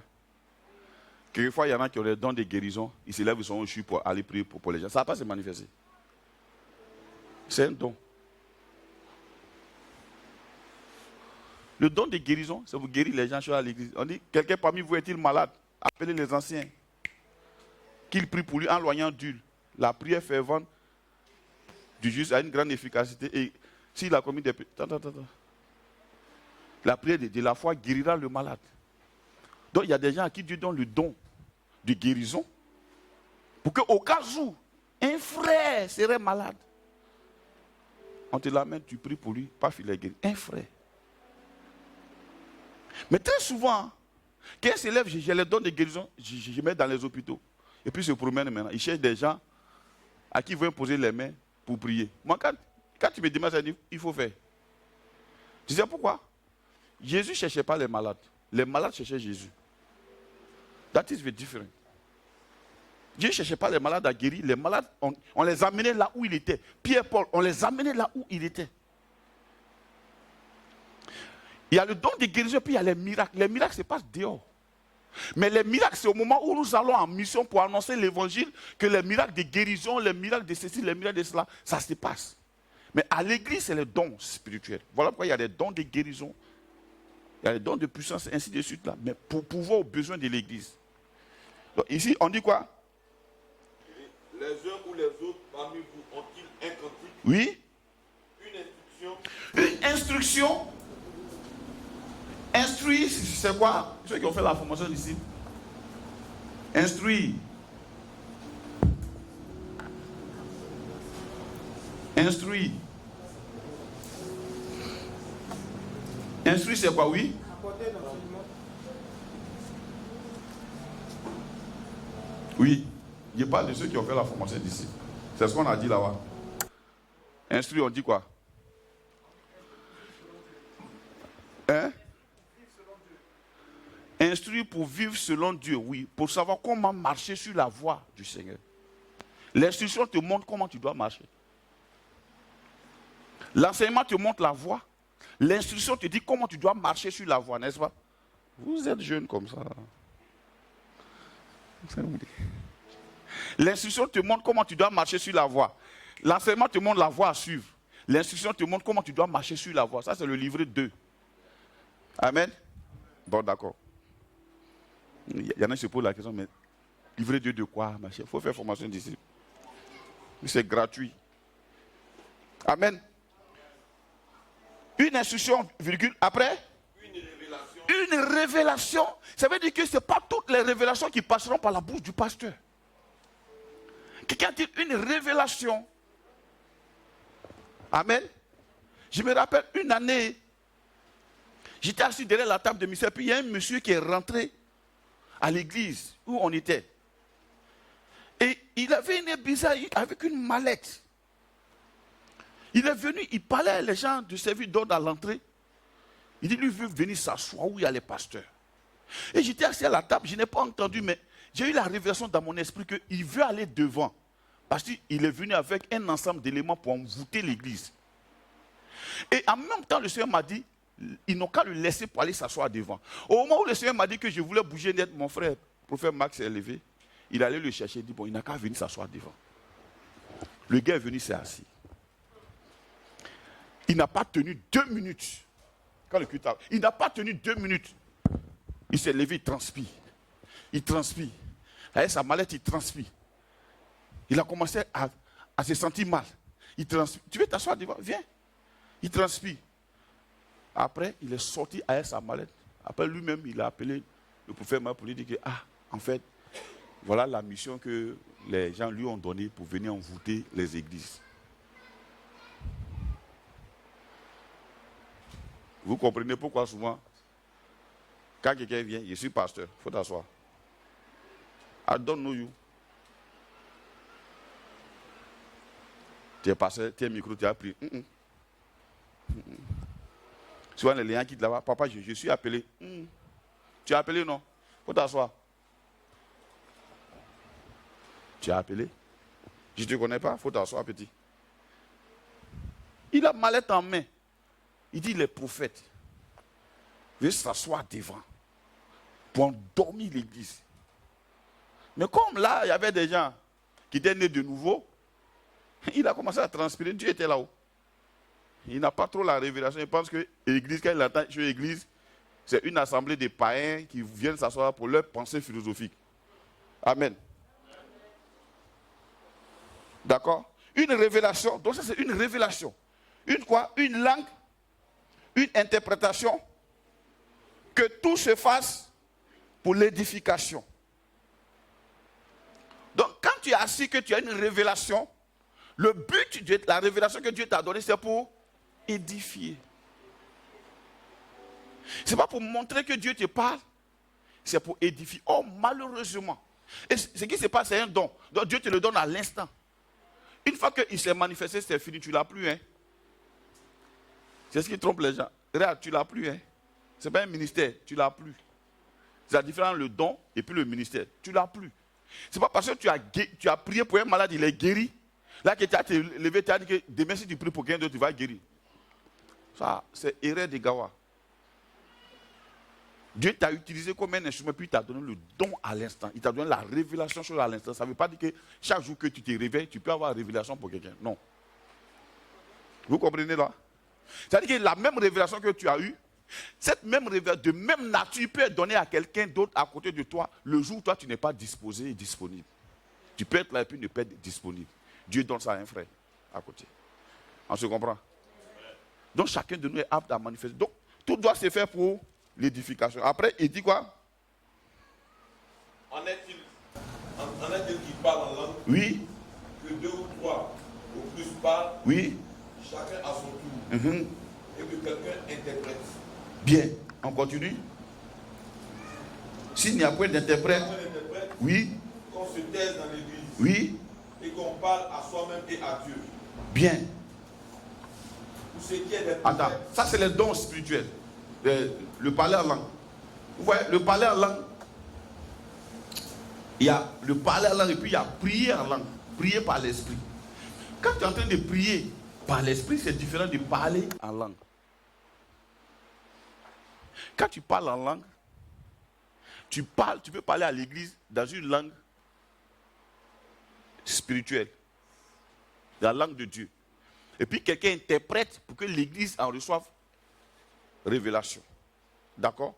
Speaker 1: Quelquefois, il y en a qui ont des dons de guérison. Ils se lèvent, ils sont au CHU pour aller prier pour les gens. Ça ne va pas se manifester. C'est un don. Le don de guérison, c'est vous guérir les gens à l'église. On dit, quelqu'un parmi vous est-il malade? Appelez les anciens. Qu'ils prient pour lui en loignant d'huile. La prière fervente du juste a une grande efficacité. Et s'il a commis des... La prière de la foi guérira le malade. Donc il y a des gens à qui Dieu donne le don de guérison. Pour qu'au cas où un frère serait malade, on te l'amène, tu pries pour lui, paf, il est guéri. Un frère. Mais très souvent, quand il se lève, j'ai les dons de guérison, je mets dans les hôpitaux. Et puis je se promène maintenant. Il cherche des gens à qui ils vont poser les mains pour prier. Moi, quand tu me demandes ça, il faut faire. Tu sais pourquoi? Jésus ne cherchait pas les malades. Les malades cherchaient Jésus. That is very different. Dieu ne cherchait pas les malades à guérir. Les malades, on les amenait là où il était. Pierre, Paul, on les amenait là où il était. Il y a le don de guérison, puis il y a les miracles. Les miracles se passent dehors. Mais les miracles, c'est au moment où nous allons en mission pour annoncer l'évangile que les miracles de guérison, les miracles de ceci, les miracles de cela, ça se passe. Mais à l'église, c'est les dons spirituels. Voilà pourquoi il y a des dons de guérison. Il y a des dons de puissance, ainsi de suite là. Mais pour pouvoir aux besoins de l'église. Donc ici, on dit quoi?
Speaker 2: Les uns ou les autres parmi vous ont-ils un cantique?
Speaker 1: Oui.
Speaker 2: Une instruction?
Speaker 1: Une instruction. Instruire, c'est quoi? Ceux qui ont fait la formation ici. Instruire. Instruire. Instruire, c'est quoi, oui? Oui. Je parle de ceux qui ont fait la formation d'ici. C'est ce qu'on a dit là-bas. Instruire, on dit quoi? Hein? Instruire pour vivre selon Dieu, oui. Pour savoir comment marcher sur la voie du Seigneur. L'instruction te montre comment tu dois marcher. L'enseignement te montre la voie. L'instruction te dit comment tu dois marcher sur la voie, n'est-ce pas? Vous êtes jeunes comme ça. L'instruction te montre comment tu dois marcher sur la voie. L'enseignement te montre la voie à suivre. L'instruction te montre comment tu dois marcher sur la voie. Ça, c'est le livret 2. Amen. Bon, d'accord. Il y en a qui se posent la question, mais livret 2 de quoi, ma chère? Il faut faire formation d'ici. C'est gratuit. Amen. Une instruction, virgule, après?
Speaker 2: Une révélation.
Speaker 1: Une révélation. Ça veut dire que ce n'est pas toutes les révélations qui passeront par la bouche du pasteur. Quelqu'un dit une révélation. Amen. Je me rappelle une année, j'étais assis derrière la table de mystère, puis il y a un monsieur qui est rentré à l'église où on était. Et il avait une bizarre avec une mallette. Il est venu, il parlait à les gens du service d'ordre à l'entrée. Il dit, lui veut venir s'asseoir où il y a les pasteurs. Et j'étais assis à la table, je n'ai pas entendu, mais j'ai eu la révélation dans mon esprit qu'il veut aller devant. Parce qu'il est venu avec un ensemble d'éléments pour envoûter l'église. Et en même temps, le Seigneur m'a dit, ils n'ont qu'à le laisser pour aller s'asseoir devant. Au moment où le Seigneur m'a dit que je voulais bouger net, mon frère, le prophète Max s'est levé. Il allait le chercher, il dit, bon, il n'a qu'à venir s'asseoir devant. Le gars est venu, s'est assis. Il n'a pas tenu 2 minutes. Quand le culte a... Il n'a pas tenu 2 minutes. Il s'est levé, il transpire. Il transpire. Avec sa mallette, il transpire. Il a commencé à se sentir mal. Il transpire. Tu veux t'asseoir devant? Viens. Il transpire. Après, il est sorti avec sa mallette. Après, lui-même, il a appelé le prophète pour lui dire que, en fait, voilà la mission que les gens lui ont donnée pour venir envoûter les églises. Vous comprenez pourquoi souvent, quand quelqu'un vient, je suis pasteur, il faut t'asseoir. I don't know you. Tu es pasteur, tu es micro, tu as pris. Souvent les gens quittent là-bas, papa, je suis appelé. Tu es appelé, non? Il faut t'asseoir. Tu es appelé? Je ne te connais pas, il faut t'asseoir, petit. Il a mallette en main. Il dit, les prophètes, veut s'asseoir devant pour endormir l'église. Mais comme là, il y avait des gens qui étaient nés de nouveau, il a commencé à transpirer. Dieu était là-haut. Il n'a pas trop la révélation. Il pense que l'église, quand il entend sur l'église, c'est une assemblée de païens qui viennent s'asseoir pour leur pensée philosophique. Amen. D'accord? Une révélation. Donc ça, c'est une révélation. Une quoi? Une langue. Une interprétation. Que tout se fasse pour l'édification. Donc, quand tu es assis, que tu as une révélation, le but de la révélation que Dieu t'a donnée, c'est pour édifier. Ce n'est pas pour montrer que Dieu te parle, c'est pour édifier. Oh, malheureusement. Et ce qui se passe, c'est un don. Donc, Dieu te le donne à l'instant. Une fois qu'il s'est manifesté, c'est fini, tu ne l'as plus. Hein? C'est ce qui trompe les gens. Regarde, tu ne l'as plus. Hein? Ce n'est pas un ministère, tu ne l'as plus. C'est la différence, le don et puis le ministère. Tu ne l'as plus. Ce n'est pas parce que tu as prié pour un malade, il est guéri. Là que tu as te levé, tu as dit que demain si tu pries pour quelqu'un d'autre, tu vas guérir. Ça, c'est erreur de Gawa. Dieu t'a utilisé comme un instrument, puis il t'a donné le don à l'instant. Il t'a donné la révélation sur à l'instant. Ça ne veut pas dire que chaque jour que tu te réveilles, tu peux avoir une révélation pour quelqu'un. Non. Vous comprenez là? C'est-à-dire que la même révélation que tu as eue, cette même révélation de même nature peut être donnée à quelqu'un d'autre à côté de toi le jour où toi tu n'es pas disposé et disponible. Tu peux être là et puis ne pas être disponible. Dieu donne ça à un frère à côté. On se comprend? Donc chacun de nous est apte à manifester. Donc tout doit se faire pour l'édification. Après, il dit quoi?
Speaker 2: En est-il qui parle en langue?
Speaker 1: Oui.
Speaker 2: Que deux ou trois ou plus parlent?
Speaker 1: Oui.
Speaker 2: Chacun à son tour. Et que quelqu'un interprète.
Speaker 1: Bien. On continue. S'il n'y a point d'interprète, oui.
Speaker 2: Qu'on se taise dans l'église.
Speaker 1: Oui.
Speaker 2: Et qu'on parle à soi-même et à Dieu.
Speaker 1: Bien.
Speaker 2: Pour ce qui est des prophètes.
Speaker 1: Attends, ça c'est les dons spirituels. Le parler en langue. Vous voyez, le parler en langue, il y a le parler en langue et puis il y a prier en langue. Prier par l'esprit. Quand tu es en train de prier par l'esprit, c'est différent de parler en langue. Quand tu parles en langue, tu peux parler à l'église dans une langue spirituelle, dans la langue de Dieu. Et puis quelqu'un interprète pour que l'église en reçoive révélation. D'accord?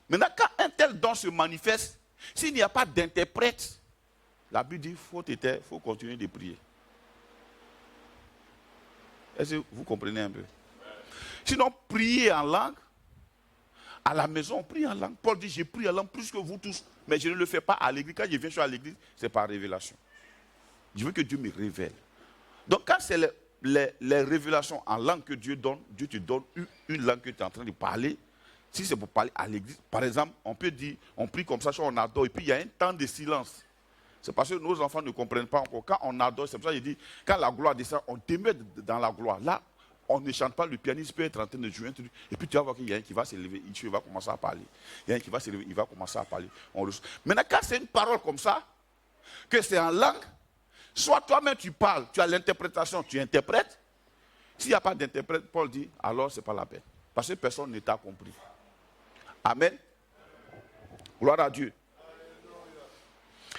Speaker 1: Maintenant, quand un tel don se manifeste, s'il n'y a pas d'interprète, la Bible dit qu'il faut continuer de prier. Est-ce que vous comprenez un peu? Sinon, prier en langue, à la maison, on prie en langue. Paul dit, j'ai prié en langue plus que vous tous, mais je ne le fais pas à l'église. Quand je viens sur l'église, c'est par révélation. Je veux que Dieu me révèle. Donc, quand c'est les révélations en langue que Dieu donne, Dieu te donne une langue que tu es en train de parler. Si c'est pour parler à l'église, par exemple, on peut dire, on prie comme ça, on adore, et puis il y a un temps de silence. C'est parce que nos enfants ne comprennent pas encore. Quand on adore, c'est pour ça que je dis, quand la gloire descend, on te met dans la gloire. Là, on ne chante pas, le pianiste peut être en train de jouer un truc, et puis tu vas voir qu'il y a un qui va se lever, il va commencer à parler. Il y a un qui va se lever, il va commencer à parler. Maintenant, quand c'est une parole comme ça, que c'est en langue, soit toi-même tu parles, tu as l'interprétation, tu interprètes. S'il n'y a pas d'interprète, Paul dit, alors ce n'est pas la peine. Parce que personne ne t'a compris. Amen. Gloire à Dieu.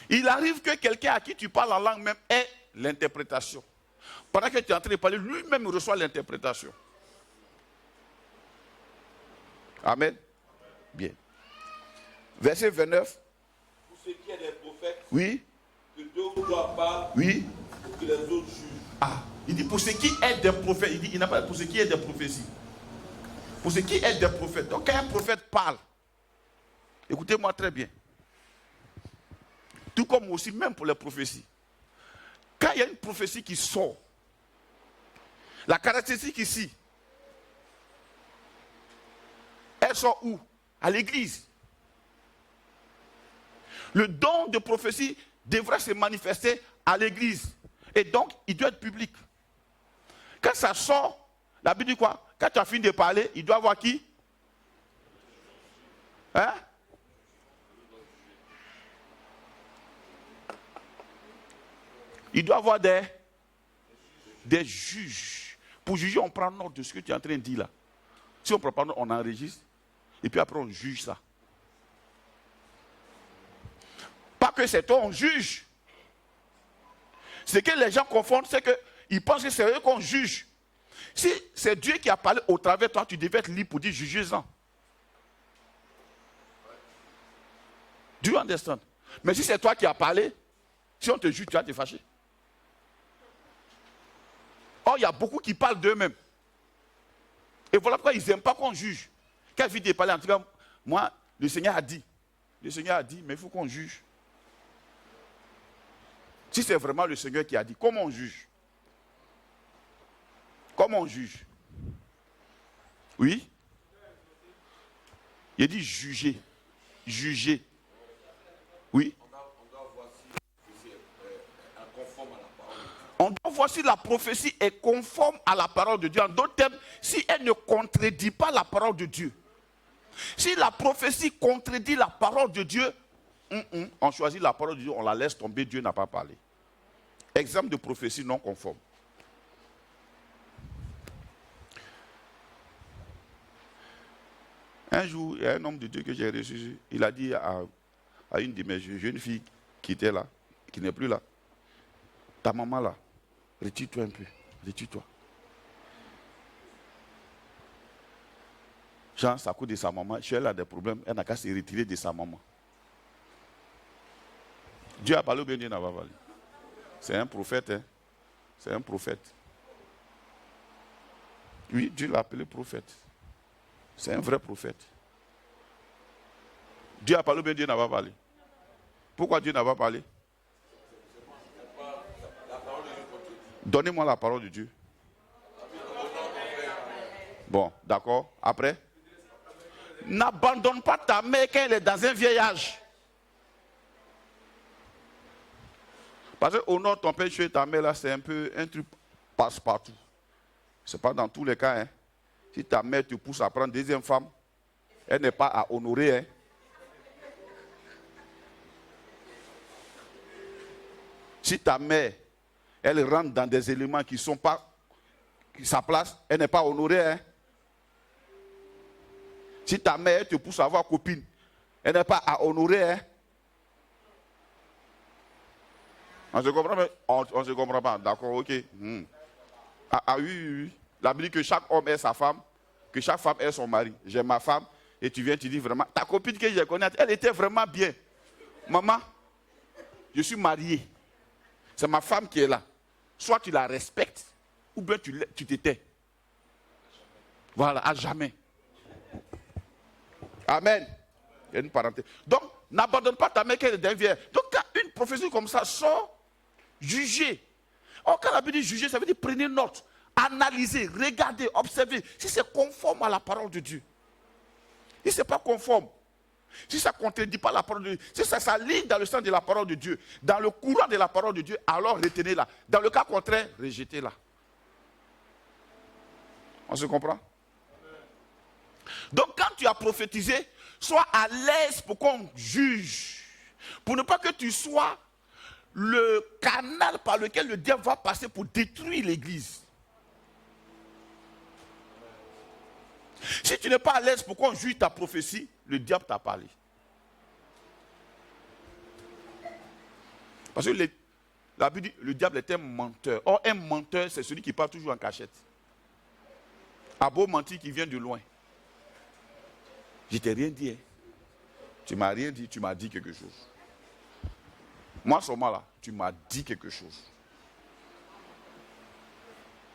Speaker 1: Il arrive que quelqu'un à qui tu parles en langue même ait l'interprétation. Pendant que tu es en train de parler, lui-même reçoit l'interprétation. Amen. Bien. Verset 29.
Speaker 2: Pour ce qui est des prophètes,
Speaker 1: Oui.
Speaker 2: que 2 ou 3 parlent,
Speaker 1: Oui.
Speaker 2: pour que les autres jugent.
Speaker 1: Ah, il dit pour ce qui est des prophètes. Il dit, il n'a pas pour ce qui est des prophéties. Pour ce qui est des prophètes. Donc quand un prophète parle, écoutez-moi très bien. Tout comme aussi, même pour les prophéties. Quand il y a une prophétie qui sort, la caractéristique ici, elle sort où? À l'église. Le don de prophétie devrait se manifester à l'église. Et donc, il doit être public. Quand ça sort, la Bible dit quoi? Quand tu as fini de parler, il doit avoir qui? Hein? Il doit avoir des juges. Pour juger, on prend note de ce que tu es en train de dire là. Si on ne prend pas note, on enregistre. Et puis après, on juge ça. Pas que c'est toi, on juge. Ce que les gens confondent, c'est qu'ils pensent que c'est eux qu'on juge. Si c'est Dieu qui a parlé au travers de toi, tu devais être libre pour dire jugez-en. Do you understand? Mais si c'est toi qui as parlé, si on te juge, tu vas te fâcher. Or, il y a beaucoup qui parlent d'eux-mêmes. Et voilà pourquoi ils n'aiment pas qu'on juge. Quand ils viennent parler, en tout cas, moi, le Seigneur a dit. Le Seigneur a dit, mais il faut qu'on juge. Si c'est vraiment le Seigneur qui a dit, comment on juge? Comment on juge? Oui? Il a dit juger. Juger. Oui? On doit voir si la prophétie est conforme à la parole de Dieu. En d'autres termes, si elle ne contredit pas la parole de Dieu. Si la prophétie contredit la parole de Dieu, on choisit la parole de Dieu, on la laisse tomber, Dieu n'a pas parlé. Exemple de prophétie non conforme. Un jour, il y a un homme de Dieu que j'ai reçu, il a dit à une de mes jeunes filles qui était là, qui n'est plus là, ta maman là, retire-toi un peu, retire-toi. Jean, ça coûte de sa maman, si elle a des problèmes, elle n'a qu'à se retirer de sa maman. Dieu a parlé ou bien Dieu n'a pas parlé? C'est un prophète, hein? C'est un prophète. Oui, Dieu l'a appelé prophète. C'est un vrai prophète. Dieu a parlé ou bien Dieu n'a pas parlé? Pourquoi Dieu n'a pas parlé? Donnez-moi la parole de Dieu. Bon, d'accord. Après? N'abandonne pas ta mère quand elle est dans un vieil âge. Parce qu'au nord, ton père et ta mère, là, c'est un peu un truc passe-partout. Ce n'est pas dans tous les cas. Hein. Si ta mère te pousse à prendre deuxième femme, elle n'est pas à honorer. Hein. Si ta mère, elle rentre dans des éléments qui ne sont pas sa place, elle n'est pas honorée. Hein. Si ta mère elle te pousse à avoir copine, elle n'est pas à honorer. Hein. On se comprend, mais on ne se comprend pas. D'accord, ok. Ah oui, oui, oui. La Bible dit que chaque homme est sa femme, que chaque femme est son mari. J'ai ma femme, et tu viens, tu dis vraiment, ta copine que je connais, elle était vraiment bien. Maman, je suis marié. C'est ma femme qui est là. Soit tu la respectes, ou bien tu te tais. Voilà, à jamais. Amen. Il y a une parenthèse. Donc, n'abandonne pas ta mère qu'elle est d'un vieil. Donc, quand une prophétie comme ça sort, jugez. Or, quand la Bible dit juger, ça veut dire prenez note, analysez, regardez, observez. Si c'est conforme à la parole de Dieu. Si ce n'est pas conforme, si ça ne contredit pas la parole de Dieu, si ça s'aligne dans le sens de la parole de Dieu, dans le courant de la parole de Dieu, alors retenez-la. Dans le cas contraire, rejetez-la. On se comprend? Donc quand tu as prophétisé, sois à l'aise pour qu'on juge. Pour ne pas que tu sois le canal par lequel le diable va passer pour détruire l'église. Si tu n'es pas à l'aise pour qu'on juge ta prophétie, le diable t'a parlé. Parce que la Bible dit, le diable est un menteur. Or, un menteur, c'est celui qui parle toujours en cachette. À beau mentir qui vient de loin. Je t'ai rien dit. Hein. Tu m'as rien dit, tu m'as dit quelque chose. Moi, seulement là, tu m'as dit quelque chose.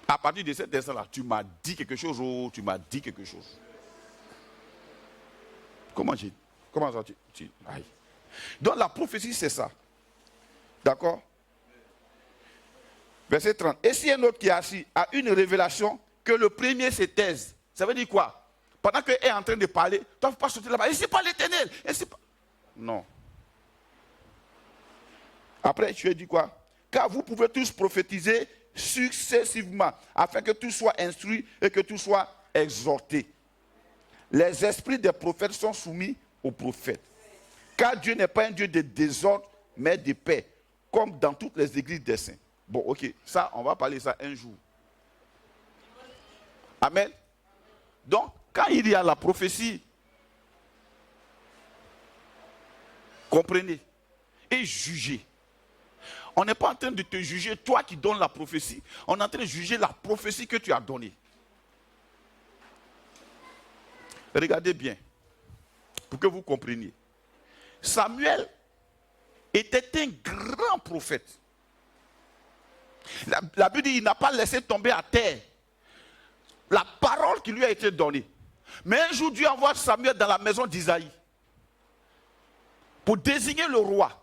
Speaker 1: À partir de cet instant-là, tu m'as dit quelque chose, oh, tu m'as dit quelque chose. Comment ça aïe. Donc la prophétie, c'est ça. D'accord? Verset 30. Et si un autre qui est assis a une révélation, que le premier se taise. Ça veut dire quoi? Pendant qu'il est en train de parler, tu ne vas pas sauter là-bas. Et c'est pas l'Éternel. Et c'est pas... Non. Après, tu as dit quoi? Car vous pouvez tous prophétiser successivement, afin que tout soit instruit et que tout soit exhorté. Les esprits des prophètes sont soumis aux prophètes. Car Dieu n'est pas un Dieu de désordre, mais de paix, comme dans toutes les églises des saints. Bon, ok, ça, on va parler de ça un jour. Amen. Donc, quand il y a la prophétie, comprenez, et jugez. On n'est pas en train de te juger, toi qui donnes la prophétie. On est en train de juger la prophétie que tu as donnée. Regardez bien, pour que vous compreniez. Samuel était un grand prophète. La Bible dit qu'il n'a pas laissé tomber à terre la parole qui lui a été donnée. Mais un jour, Dieu envoie Samuel dans la maison d'Isaïe pour désigner le roi.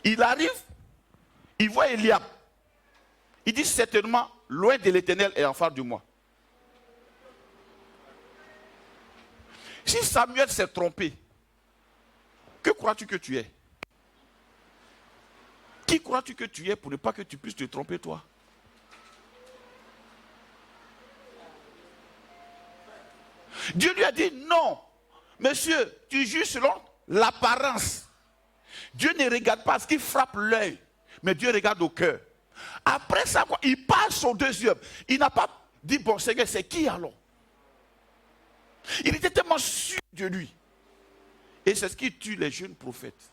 Speaker 1: Il arrive, il voit Eliab. Il dit certainement, loin de l'Éternel et en face de moi. Si Samuel s'est trompé, que crois-tu que tu es? Qui crois-tu que tu es pour ne pas que tu puisses te tromper toi? Dieu lui a dit non, monsieur, tu juges selon l'apparence. Dieu ne regarde pas ce qui frappe l'œil, mais Dieu regarde au cœur. Après ça, il passe au deuxième. Il n'a pas dit, bon Seigneur, c'est qui alors? Il était tellement sûr de lui. Et c'est ce qui tue les jeunes prophètes.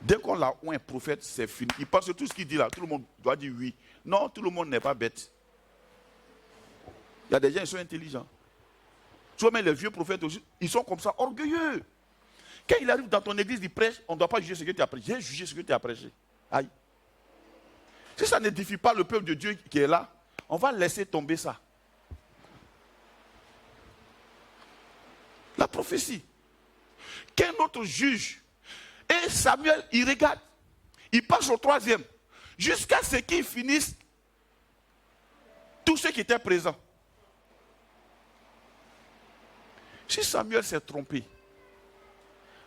Speaker 1: Dès qu'on l'a ou un prophète, c'est fini. Il pense que tout ce qu'il dit là, tout le monde doit dire oui. Non, tout le monde n'est pas bête. Il y a des gens qui sont intelligents. Tu vois, même les vieux prophètes aussi, ils sont comme ça, orgueilleux. Quand il arrive dans ton église, il prêche, on ne doit pas juger ce que tu as prêché. J'ai jugé ce que tu as prêché. Aïe. Si ça n'édifie pas le peuple de Dieu qui est là, on va laisser tomber ça. La prophétie. Qu'un autre juge. Et Samuel, il regarde. Il passe au troisième. Jusqu'à ce qu'il finisse tous ceux qui étaient présents. Si Samuel s'est trompé,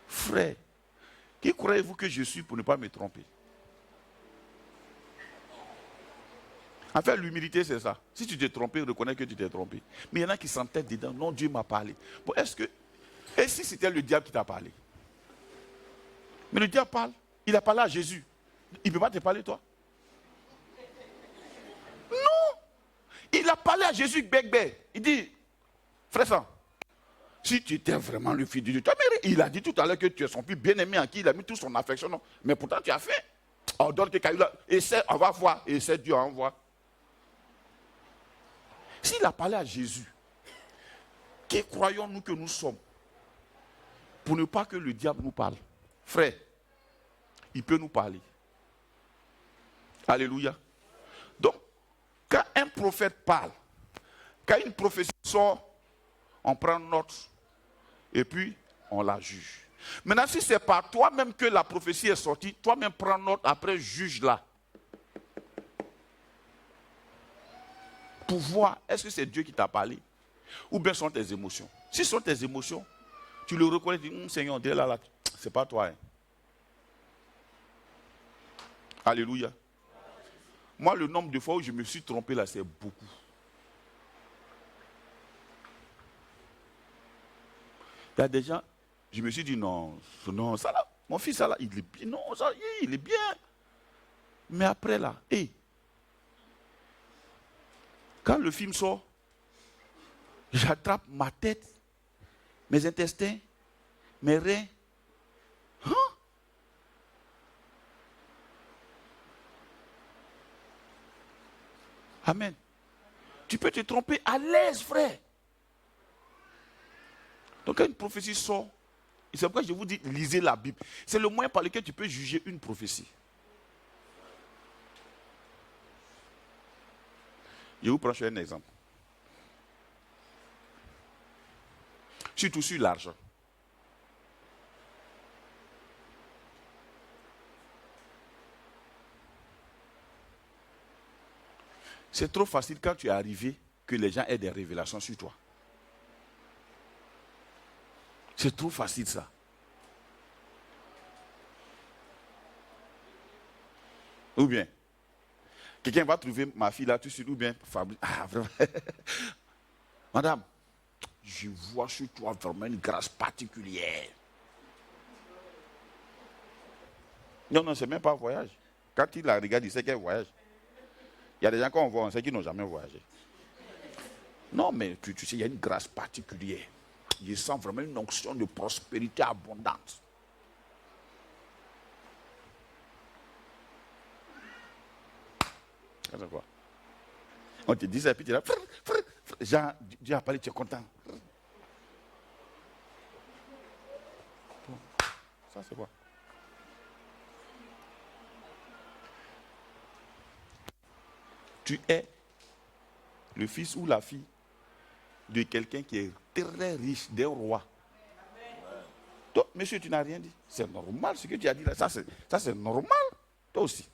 Speaker 1: frère, qui croyez-vous que je suis pour ne pas me tromper? En fait, l'humilité, c'est ça. Si tu t'es trompé, reconnais que tu t'es trompé. Mais il y en a qui s'entêtent dedans. Non, Dieu m'a parlé. Bon, est-ce que... Et si c'était le diable qui t'a parlé? Mais le diable parle. Il a parlé à Jésus. Il ne peut pas te parler, toi? Non! Il a parlé à Jésus, bec. Il dit, frère Sam, si tu étais vraiment le fils de Dieu, il a dit tout à l'heure que tu es son fils bien-aimé en qui il a mis toute son affection. Non. Mais pourtant, tu as fait. Ordonne que Caillou, essaie, on va voir. Essaie, Dieu envoie. S'il a parlé à Jésus, qui croyons-nous que nous sommes pour ne pas que le diable nous parle? Frère, il peut nous parler. Alléluia. Donc, quand un prophète parle, quand une prophétie sort, on prend note et puis on la juge. Maintenant, si c'est par toi-même que la prophétie est sortie, toi-même prends note, après juge-la. Pour voir, est-ce que c'est Dieu qui t'a parlé ou bien sont tes émotions? Si ce sont tes émotions, tu le reconnais, tu dis, Seigneur, Dieu là, c'est pas toi. Hein. Alléluia. Moi, le nombre de fois où je me suis trompé là, c'est beaucoup. Il y a des gens, je me suis dit, non, ça là, mon fils, ça là, il est bien, non, ça, il est bien. Mais après là, quand le film sort, j'attrape ma tête, mes intestins, mes reins. Hein? Amen. Tu peux te tromper à l'aise, frère. Donc quand une prophétie sort, et c'est pourquoi je vous dis, lisez la Bible. C'est le moyen par lequel tu peux juger une prophétie. Je vous prends un exemple. Surtout sur l'argent. C'est trop facile quand tu es arrivé que les gens aient des révélations sur toi. C'est trop facile ça. Ou bien, quelqu'un va trouver ma fille là tout de suite, ou bien Fabrice. Ah, vraiment. Madame, je vois sur toi vraiment une grâce particulière. Non, non, c'est même pas un voyage. Quand il la regarde, il sait qu'elle voyage. Il y a des gens qu'on voit, on sait qu'ils n'ont jamais voyagé. Non, mais tu sais, il y a une grâce particulière. Je sens vraiment une onction de prospérité abondante. C'est quoi? On te dit ça, et puis tu es là. Jean, Dieu a parlé, tu es content. Bon, ça c'est quoi? Tu es le fils ou la fille de quelqu'un qui est très riche, d'un roi. Toi, monsieur, tu n'as rien dit. C'est normal ce que tu as dit là. Ça, c'est normal. Toi aussi.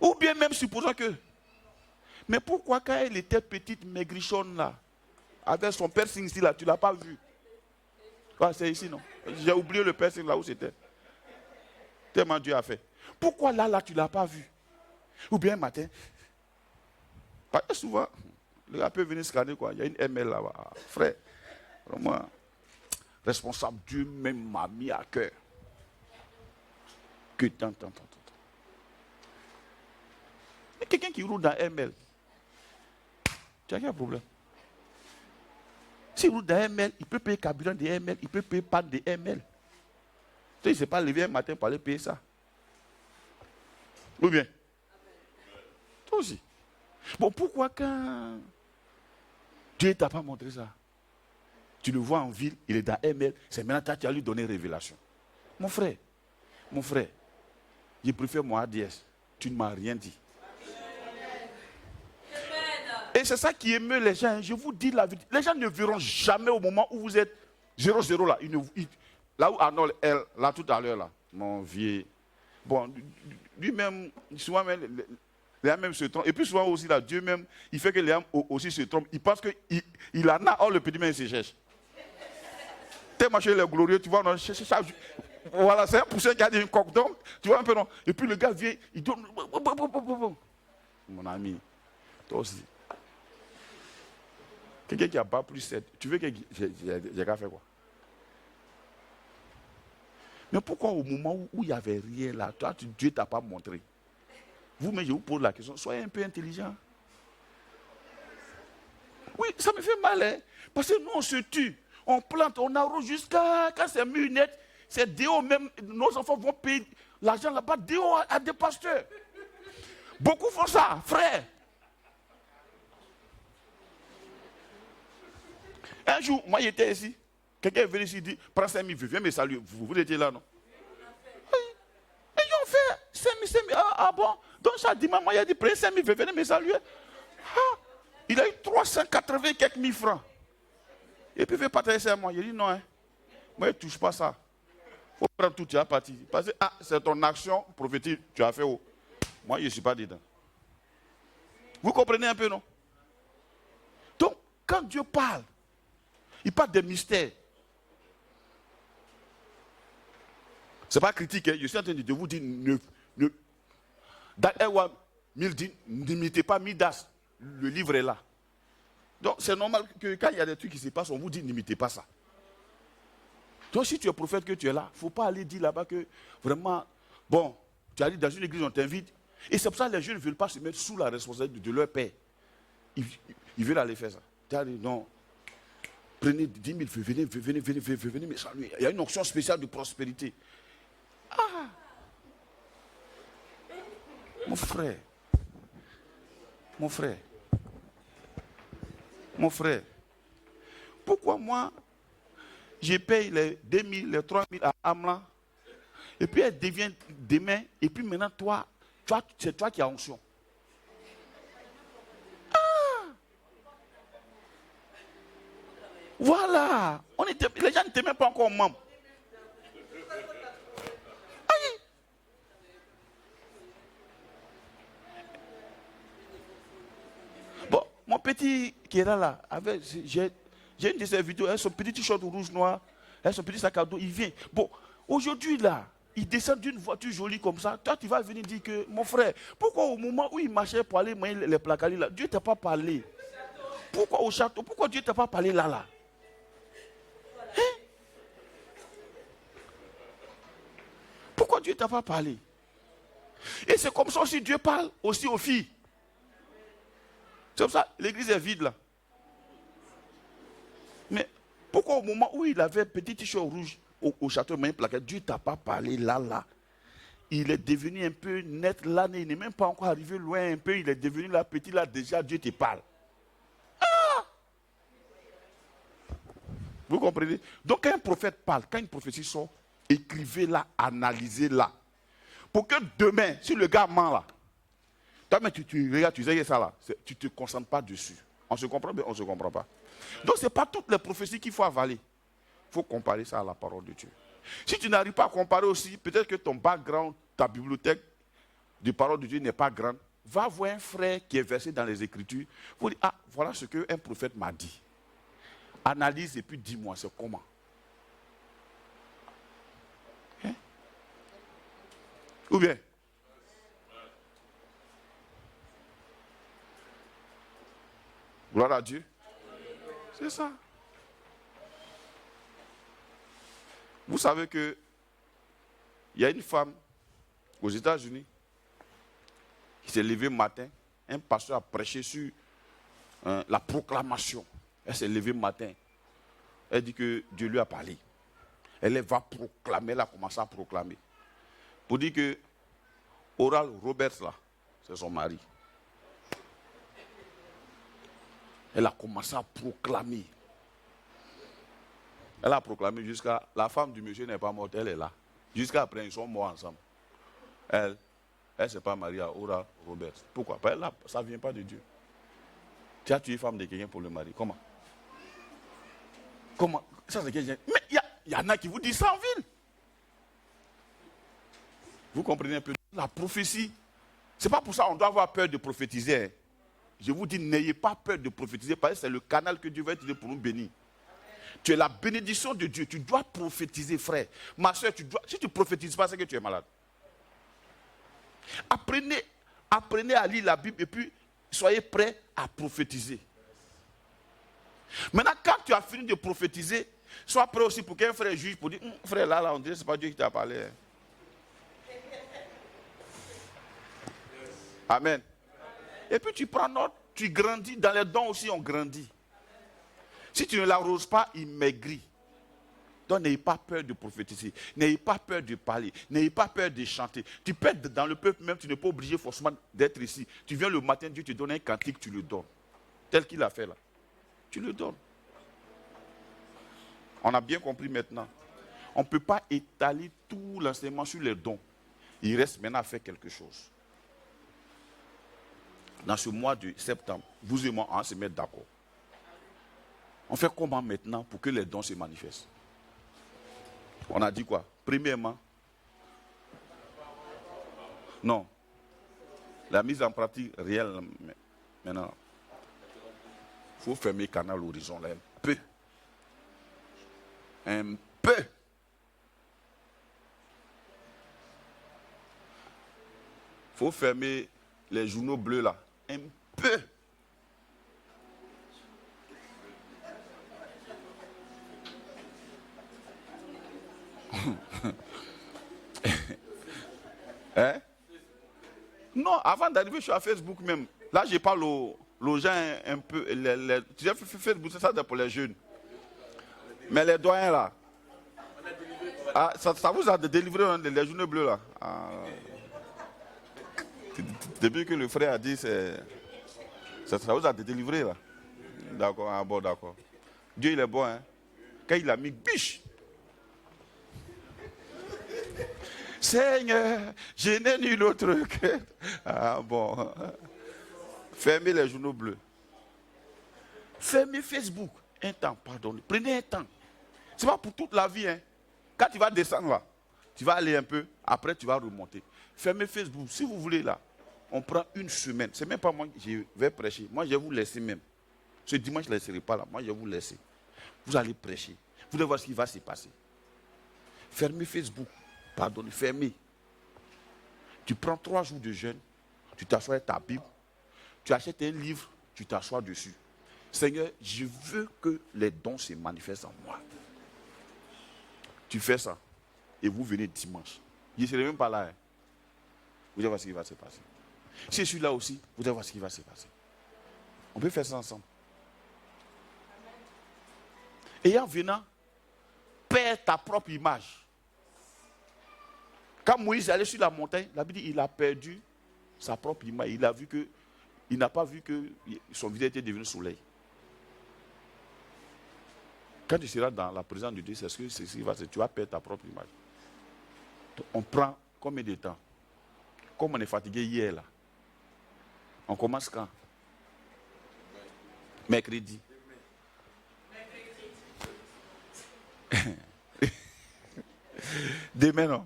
Speaker 1: Ou bien même supposons que. Mais pourquoi quand elle était petite, maigrichonne là, avec son piercing ici là, tu ne l'as pas vu? Ah, c'est ici, non? J'ai oublié le piercing là où c'était. Tellement Dieu a fait. Pourquoi là, tu ne l'as pas vu? Ou bien un matin. Parce que souvent, le gars peut venir scanner quoi. Il y a une ML là-bas. Frère, vraiment, responsable, Dieu même m'a mis à cœur. Que tant. Mais quelqu'un qui roule dans ML, tu as quel problème? S'il roule dans ML, il peut payer carburant de ML, il peut payer panne de ML. Tu sais, il ne s'est pas levé un matin pour aller payer ça. Ou bien? Toi aussi. Bon, pourquoi quand Dieu ne t'a pas montré ça? Tu le vois en ville, il est dans ML, c'est maintenant que tu as lui donné révélation. Mon frère, je préfère mon ADS. Tu ne m'as rien dit. Et c'est ça qui émeut les gens. Je vous dis la vérité. Les gens ne verront jamais au moment où vous êtes 0-0 là. Là où Arnold est, là tout à l'heure, là, mon vieux. Bon, lui-même, souvent même, les âmes même se trompent. Et puis souvent aussi, là, Dieu même, il fait que les âmes aussi se trompent. Il pense qu'il en a, or le petit, mais il se cherche. Tellement chez les glorieux, tu vois, non, voilà, c'est un pousseur qui a dit une coque d'homme, tu vois un peu, non. Et puis le gars vient, il donne. Mon ami, toi aussi. Quelqu'un qui n'a pas plus 7, tu veux que j'ai qu'à faire quoi? Mais pourquoi au moment où il n'y avait rien là, toi, Dieu ne t'a pas montré? Vous-même, je vous pose la question, soyez un peu intelligent. Oui, ça me fait mal, hein? Parce que nous, on se tue, on plante, on arrose jusqu'à quand c'est mûr net, c'est Déo même, nos enfants vont payer l'argent là-bas, Déo à des pasteurs. Beaucoup font ça, frère. Un jour, moi j'étais ici, quelqu'un est venu ici, il dit, prends 5 000, viens me saluer. Vous étiez là, non? Oui. Et ils ont fait 5 000. Ah bon? Donc chaque dimanche, moi il a dit, prends 5 000, venez me saluer. Ah, il a eu 380 quelques mille francs. Et puis il veut partager ça à moi. Il dit non, hein. Moi je ne touche pas ça. Il faut prendre tout, tu as parti. Parce que c'est ton action prophétique, tu as fait où? Moi je ne suis pas dedans. Vous comprenez un peu, non? Donc, quand Dieu parle, il parle des mystères. Ce n'est pas critique, hein. Je suis en train de vous dire, dans Ewa 1000 dit, n'imitez pas Midas. Le livre est là. Donc c'est normal que quand il y a des trucs qui se passent, on vous dit, n'imitez pas ça. Donc si tu es prophète, que tu es là, il ne faut pas aller dire là-bas que vraiment, bon, tu arrives dans une église, on t'invite. Et c'est pour ça que les jeunes ne veulent pas se mettre sous la responsabilité de leur père. Ils veulent aller faire ça. Tu as dit, non. Prenez 10 000, venez me saluer. Il y a une onction spéciale de prospérité. Ah! Mon frère, pourquoi moi, je paye les 2000, les 3000 à Amla. Et puis elle devient demain. Et puis maintenant, toi, c'est toi qui as onction. Voilà. Les gens n'étaient même pas encore membres. Aïe. Bon, mon petit qui est là, j'ai une de ces vidéos, elle a son petit t-shirt rouge noir, elle a son petit sac à dos, il vient. Bon, aujourd'hui là, il descend d'une voiture jolie comme ça. Toi, tu vas venir dire que, mon frère, pourquoi au moment où il marchait pour aller manger les placalis là, Dieu ne t'a pas parlé? Pourquoi au château? Pourquoi Dieu ne t'a pas parlé là? Hein? Pourquoi Dieu ne t'a pas parlé? Et c'est comme ça aussi Dieu parle aussi aux filles. C'est comme ça, l'église est vide là. Mais pourquoi au moment où il avait petit t-shirt rouge au château, Dieu ne t'a pas parlé là? Il est devenu un peu net là, il n'est même pas encore arrivé loin un peu, il est devenu là, petit là, déjà Dieu te parle. Ah! Vous comprenez? Donc quand un prophète parle, quand une prophétie sort, écrivez-la, analysez-la. Pour que demain, si le gars ment là, toi, mais tu regardes, tu sais ça là, tu ne te concentres pas dessus. On se comprend bien, on ne se comprend pas. Donc, ce n'est pas toutes les prophéties qu'il faut avaler. Il faut comparer ça à la parole de Dieu. Si tu n'arrives pas à comparer aussi, peut-être que ton background, ta bibliothèque de parole de Dieu n'est pas grande. Va voir un frère qui est versé dans les Écritures. Vous dire, ah, voilà ce qu'un prophète m'a dit. Analyse et puis dis-moi, c'est comment. Hein? Ou bien? Gloire à Dieu. C'est ça. Vous savez que il y a une femme aux États-Unis qui s'est levée matin. Un pasteur a prêché sur la proclamation. Elle s'est levée matin. Elle dit que Dieu lui a parlé. Elle va proclamer, elle a commencé à proclamer. Pour dire que Oral Roberts, là, c'est son mari. Elle a commencé à proclamer. Elle a proclamé jusqu'à... La femme du monsieur n'est pas morte, elle est là. Jusqu'à après, ils sont morts ensemble. Elle ne s'est pas mariée à Oral Roberts. Pourquoi? Parce que ça ne vient pas de Dieu. Tu as tué femme de quelqu'un pour le mari. Comment? Comment? Ça, c'est quelqu'un... Mais il y en a qui vous disent ça en ville. Vous comprenez un peu? La prophétie, ce n'est pas pour ça qu'on doit avoir peur de prophétiser. Hein. Je vous dis, n'ayez pas peur de prophétiser parce que c'est le canal que Dieu va utiliser pour nous bénir. Tu es la bénédiction de Dieu. Tu dois prophétiser, frère. Ma soeur, si tu ne prophétises pas, c'est que tu es malade. Apprenez à lire la Bible et puis soyez prêts à prophétiser. Maintenant, quand tu as fini de prophétiser, sois prêt aussi pour qu'un frère juge pour dire, frère, là, on dirait que ce n'est pas Dieu qui t'a parlé. Hein. Amen. Et puis tu prends note, tu grandis. Dans les dons aussi, on grandit. Si tu ne l'arroses pas, il maigrit. Donc n'ayez pas peur de prophétiser. N'ayez pas peur de parler. N'ayez pas peur de chanter. Tu peux être dans le peuple même, tu n'es pas obligé forcément d'être ici. Tu viens le matin, Dieu te donne un cantique, tu le donnes. Tel qu'il a fait là. Tu le donnes. On a bien compris maintenant. On ne peut pas étaler tout l'enseignement sur les dons. Il reste maintenant à faire quelque chose. Dans ce mois de septembre, vous et moi, on va se mettre d'accord. On fait comment maintenant pour que les dons se manifestent? On a dit quoi? Premièrement, non. La mise en pratique réelle, maintenant, il faut fermer le canal Horizon là, un peu. Un peu. Il faut fermer les journaux bleus là, un peu. Hein? Non, avant d'arriver, je suis à Facebook même. Là, je parle aux gens un peu. Tu sais, Facebook, c'est ça pour les jeunes. Mais les doyens là, ah, ça vous a délivré les journées bleues là. Ah. Depuis que le frère a dit, ça vous a délivré là. D'accord, ah, bon, d'accord. Dieu il est bon, hein. Quand il a mis biche. Seigneur, je n'ai nul autre que... Ah bon. Fermez les journaux bleus. Fermez Facebook. Un temps, pardon. Prenez un temps. Ce n'est pas pour toute la vie. Hein. Quand tu vas descendre là, tu vas aller un peu. Après, tu vas remonter. Fermez Facebook. Si vous voulez là, on prend une semaine. Ce n'est même pas moi qui vais prêcher. Moi, je vais vous laisser même. Ce dimanche, je ne laisserai pas là. Moi, je vais vous laisser. Vous allez prêcher. Vous allez voir ce qui va se passer. Fermez Facebook. Pardonnez, fermez. Tu prends 3 jours de jeûne. Tu t'assois avec ta Bible. Tu achètes un livre. Tu t'assois dessus. Seigneur, je veux que les dons se manifestent en moi. Tu fais ça. Et vous venez dimanche. Je ne serai même pas là. Hein. Vous allez voir ce qui va se passer. Si je suis là aussi, vous allez voir ce qui va se passer. On peut faire ça ensemble. Et en venant, perds ta propre image. Quand Moïse est allé sur la montagne, la Bible dit qu'il a perdu sa propre image. Il n'a pas vu que son visage était devenu soleil. Quand tu seras dans la présence de Dieu, c'est ce qui va se passer. Tu vas perdre ta propre image. On prend combien de temps? Comme on est fatigué hier là. On commence quand? Mercredi. Demain, non?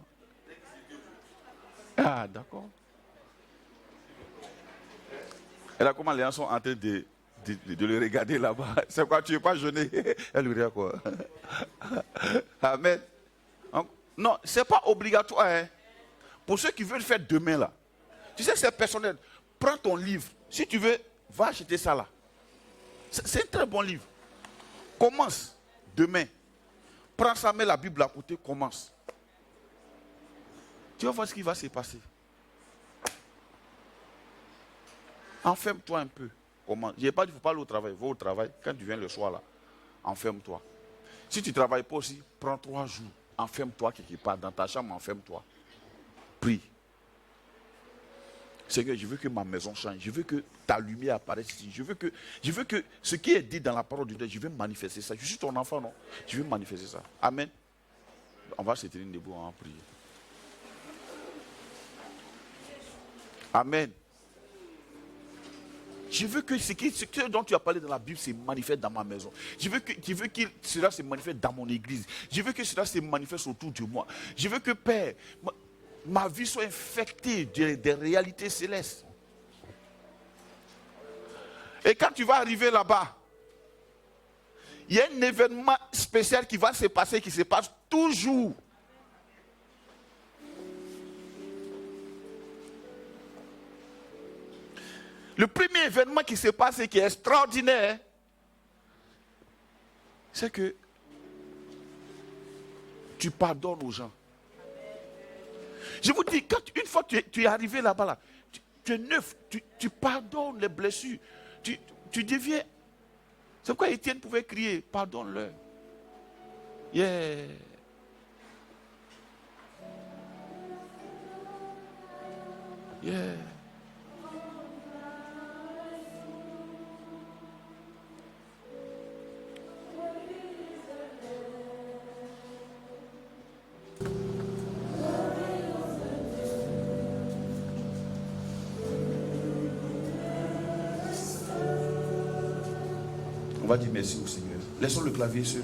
Speaker 1: Ah, d'accord. Et là, comment les gens sont en train de le regarder là-bas? C'est quoi, tu ne veux pas jeûner? Elle lui regarde quoi? Amen. Non, ce n'est pas obligatoire. Hein. Pour ceux qui veulent faire demain, là. Tu sais, c'est personnel. Prends ton livre. Si tu veux, va acheter ça là. C'est un très bon livre. Commence demain. Prends ça, mets la Bible à côté, commence. Tu vas voir ce qui va se passer. Enferme-toi un peu. Comment? Je n'ai pas dit qu'il ne faut pas aller au travail. Va au travail. Quand tu viens le soir là, enferme-toi. Si tu ne travailles pas aussi, prends 3 jours. Enferme-toi quelque part. Dans ta chambre, enferme-toi. Prie. Seigneur, je veux que ma maison change. Je veux que ta lumière apparaisse ici. Je veux que ce qui est dit dans la parole de Dieu, je veux manifester ça. Je suis ton enfant, non? Je veux manifester ça. Amen. On va se tenir debout en prier. Amen. Je veux que ce dont tu as parlé dans la Bible se manifeste dans ma maison. Je veux que cela se manifeste dans mon église. Je veux que cela se manifeste autour de moi. Je veux que, Père, ma vie soit infectée des réalités célestes. Et quand tu vas arriver là-bas, il y a un événement spécial qui va se passer, qui se passe toujours. Le premier événement qui se passe et qui est extraordinaire, c'est que tu pardonnes aux gens. Je vous dis, une fois que tu es arrivé là-bas, là, tu es neuf, tu pardonnes les blessures. Tu deviens... C'est pourquoi Étienne pouvait crier, pardonne-leur. Yeah. Yeah. On va dire merci au Seigneur. Laissons le clavier sur.